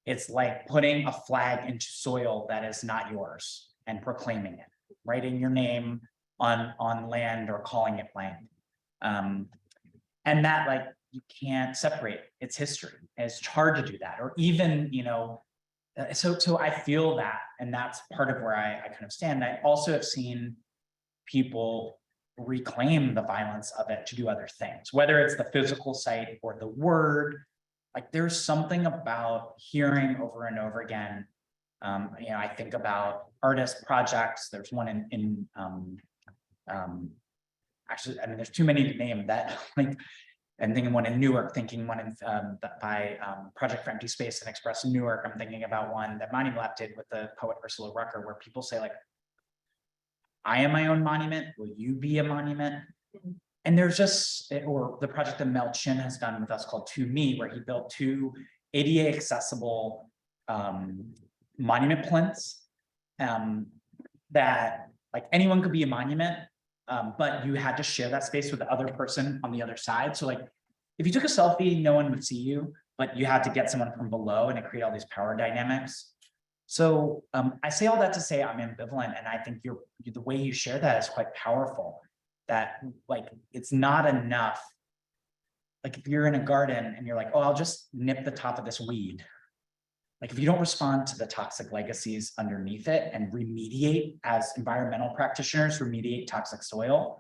It's like putting a flag into soil that is not yours and proclaiming it, writing your name on land or calling it land. And that, like, you can't separate its history. It's hard to do that, or even, you know, so I feel that, and that's part of where I kind of stand. I also have seen people reclaim the violence of it to do other things, whether it's the physical site or the word. Like, there's something about hearing over and over again. You know, I think about artist projects. There's one actually, I mean, there's too many to name that. Like, I'm thinking one in Newark, thinking one in by Project for Empty Space and Express in Newark. I'm thinking about one that Monument Lab did with the poet Ursula Rucker, where people say, like, I am my own monument. Will you be a monument? And there's just, or the project that Mel Chin has done with us called To Me, where he built 2 ADA accessible monument plinths that, like, anyone could be a monument, but you had to share that space with the other person on the other side. So, like, if you took a selfie, no one would see you, but you had to get someone from below, and it created all these power dynamics. So I say all that to say I'm ambivalent, and I think the way you share that is quite powerful. That, like, it's not enough. Like, if you're in a garden and you're like, oh, I'll just nip the top of this weed. Like, if you don't respond to the toxic legacies underneath it and remediate, as environmental practitioners, remediate toxic soil,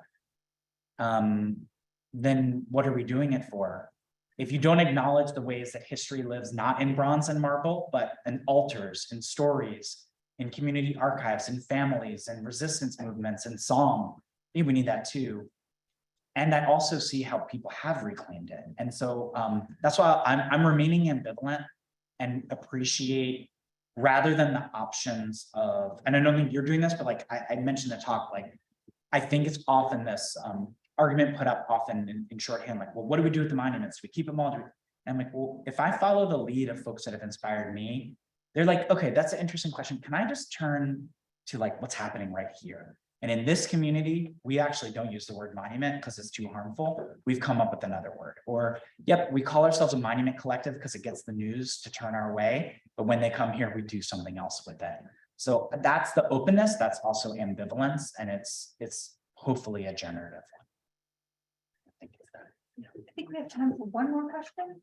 then what are we doing it for? If you don't acknowledge the ways that history lives, not in bronze and marble, but in altars, in stories, in community archives, in families, and resistance movements, and song, maybe we need that too. And I also see how people have reclaimed it. And so that's why I'm remaining ambivalent and appreciate, rather than the options of, and I don't think you're doing this, but like I mentioned the talk, like, I think it's often this argument put up often in shorthand, like, well, what do we do with the monuments? Do we keep them all? And I'm like, well, if I follow the lead of folks that have inspired me, they're like, okay, that's an interesting question. Can I just turn to, like, what's happening right here? And in this community, we actually don't use the word monument because it's too harmful. We've come up with another word. Or, yep, we call ourselves a monument collective because it gets the news to turn our way. But when they come here, we do something else with it. So that's the openness. That's also ambivalence. And it's hopefully a generative one. I think we have time for one more question.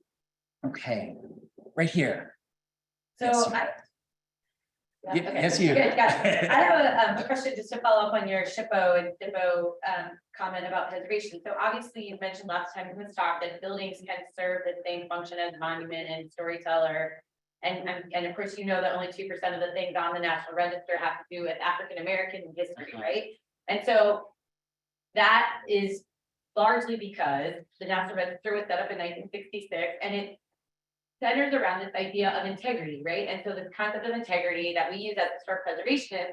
Okay, right here. So Yes. Yes, you. Good, got it. I have a question just to follow up on your SHPO and SHPO comment about preservation. So obviously you mentioned last time in this talk that buildings can serve the same function as monument and storyteller. And of course, you know that only 2% of the things on the National Register have to do with African-American history, right? And so that is largely because the National Register was set up in 1966, and it centers around this idea of integrity, right? And so this concept of integrity that we use as historic preservationists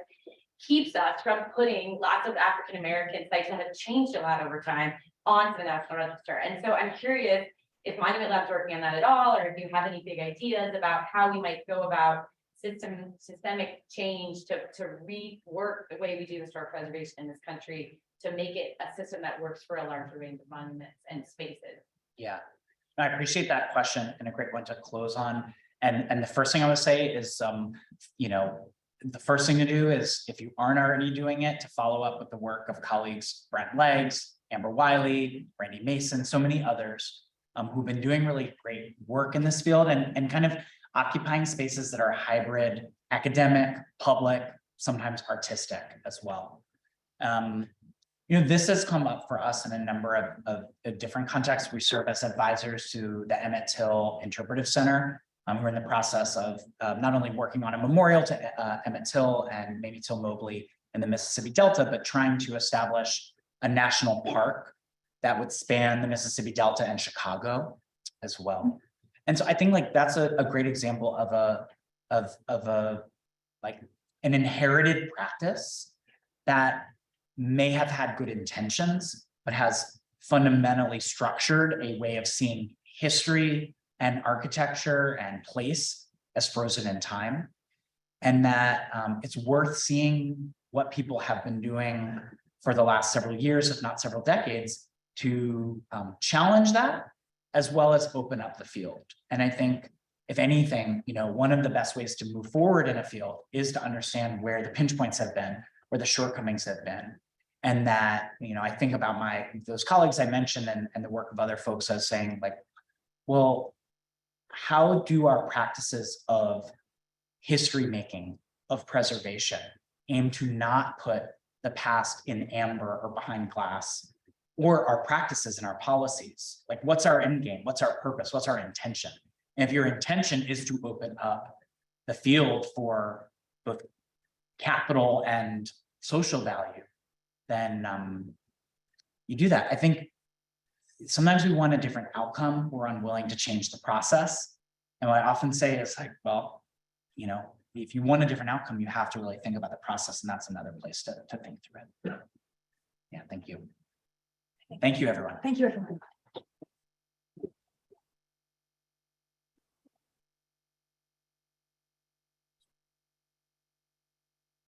keeps us from putting lots of African-American sites that have changed a lot over time onto the National Register. And so I'm curious if Monument Lab's working on that at all, or if you have any big ideas about how we might go about systemic change to rework the way we do historic preservation in this country to make it a system that works for a larger range of monuments and spaces. Yeah, I appreciate that question, and a great one to close on. And the first thing I would say is, you know, the first thing to do is, if you aren't already doing it, to follow up with the work of colleagues Brent Leggs, Amber Wiley, Randy Mason, so many others who've been doing really great work in this field and kind of occupying spaces that are hybrid, academic, public, sometimes artistic as well. You know, this has come up for us in a number of different contexts. We serve as advisors to the Emmett Till Interpretive Center. We're in the process of not only working on a memorial to Emmett Till and Mamie Till Mobley in the Mississippi Delta, but trying to establish a national park that would span the Mississippi Delta and Chicago as well. And so I think, like, that's a great example of a like an inherited practice that may have had good intentions, but has fundamentally structured a way of seeing history and architecture and place as frozen in time. And that it's worth seeing what people have been doing for the last several years, if not several decades, to challenge that as well as open up the field. And I think if anything, one of the best ways to move forward in a field is to understand where the pinch points have been, where the shortcomings have been. And that, I think about those colleagues I mentioned and the work of other folks as saying like, well, how do our practices of history making, of preservation, aim to not put the past in amber or behind glass, or our practices and our policies? Like, what's our end game? What's our purpose? What's our intention? And if your intention is to open up the field for both capital and social value, then you do that. I think sometimes we want a different outcome. We're unwilling to change the process. And what I often say is like, well, if you want a different outcome, you have to really think about the process, and that's another place to think through it. Yeah, thank you. Thank you, everyone. Thank you, everyone.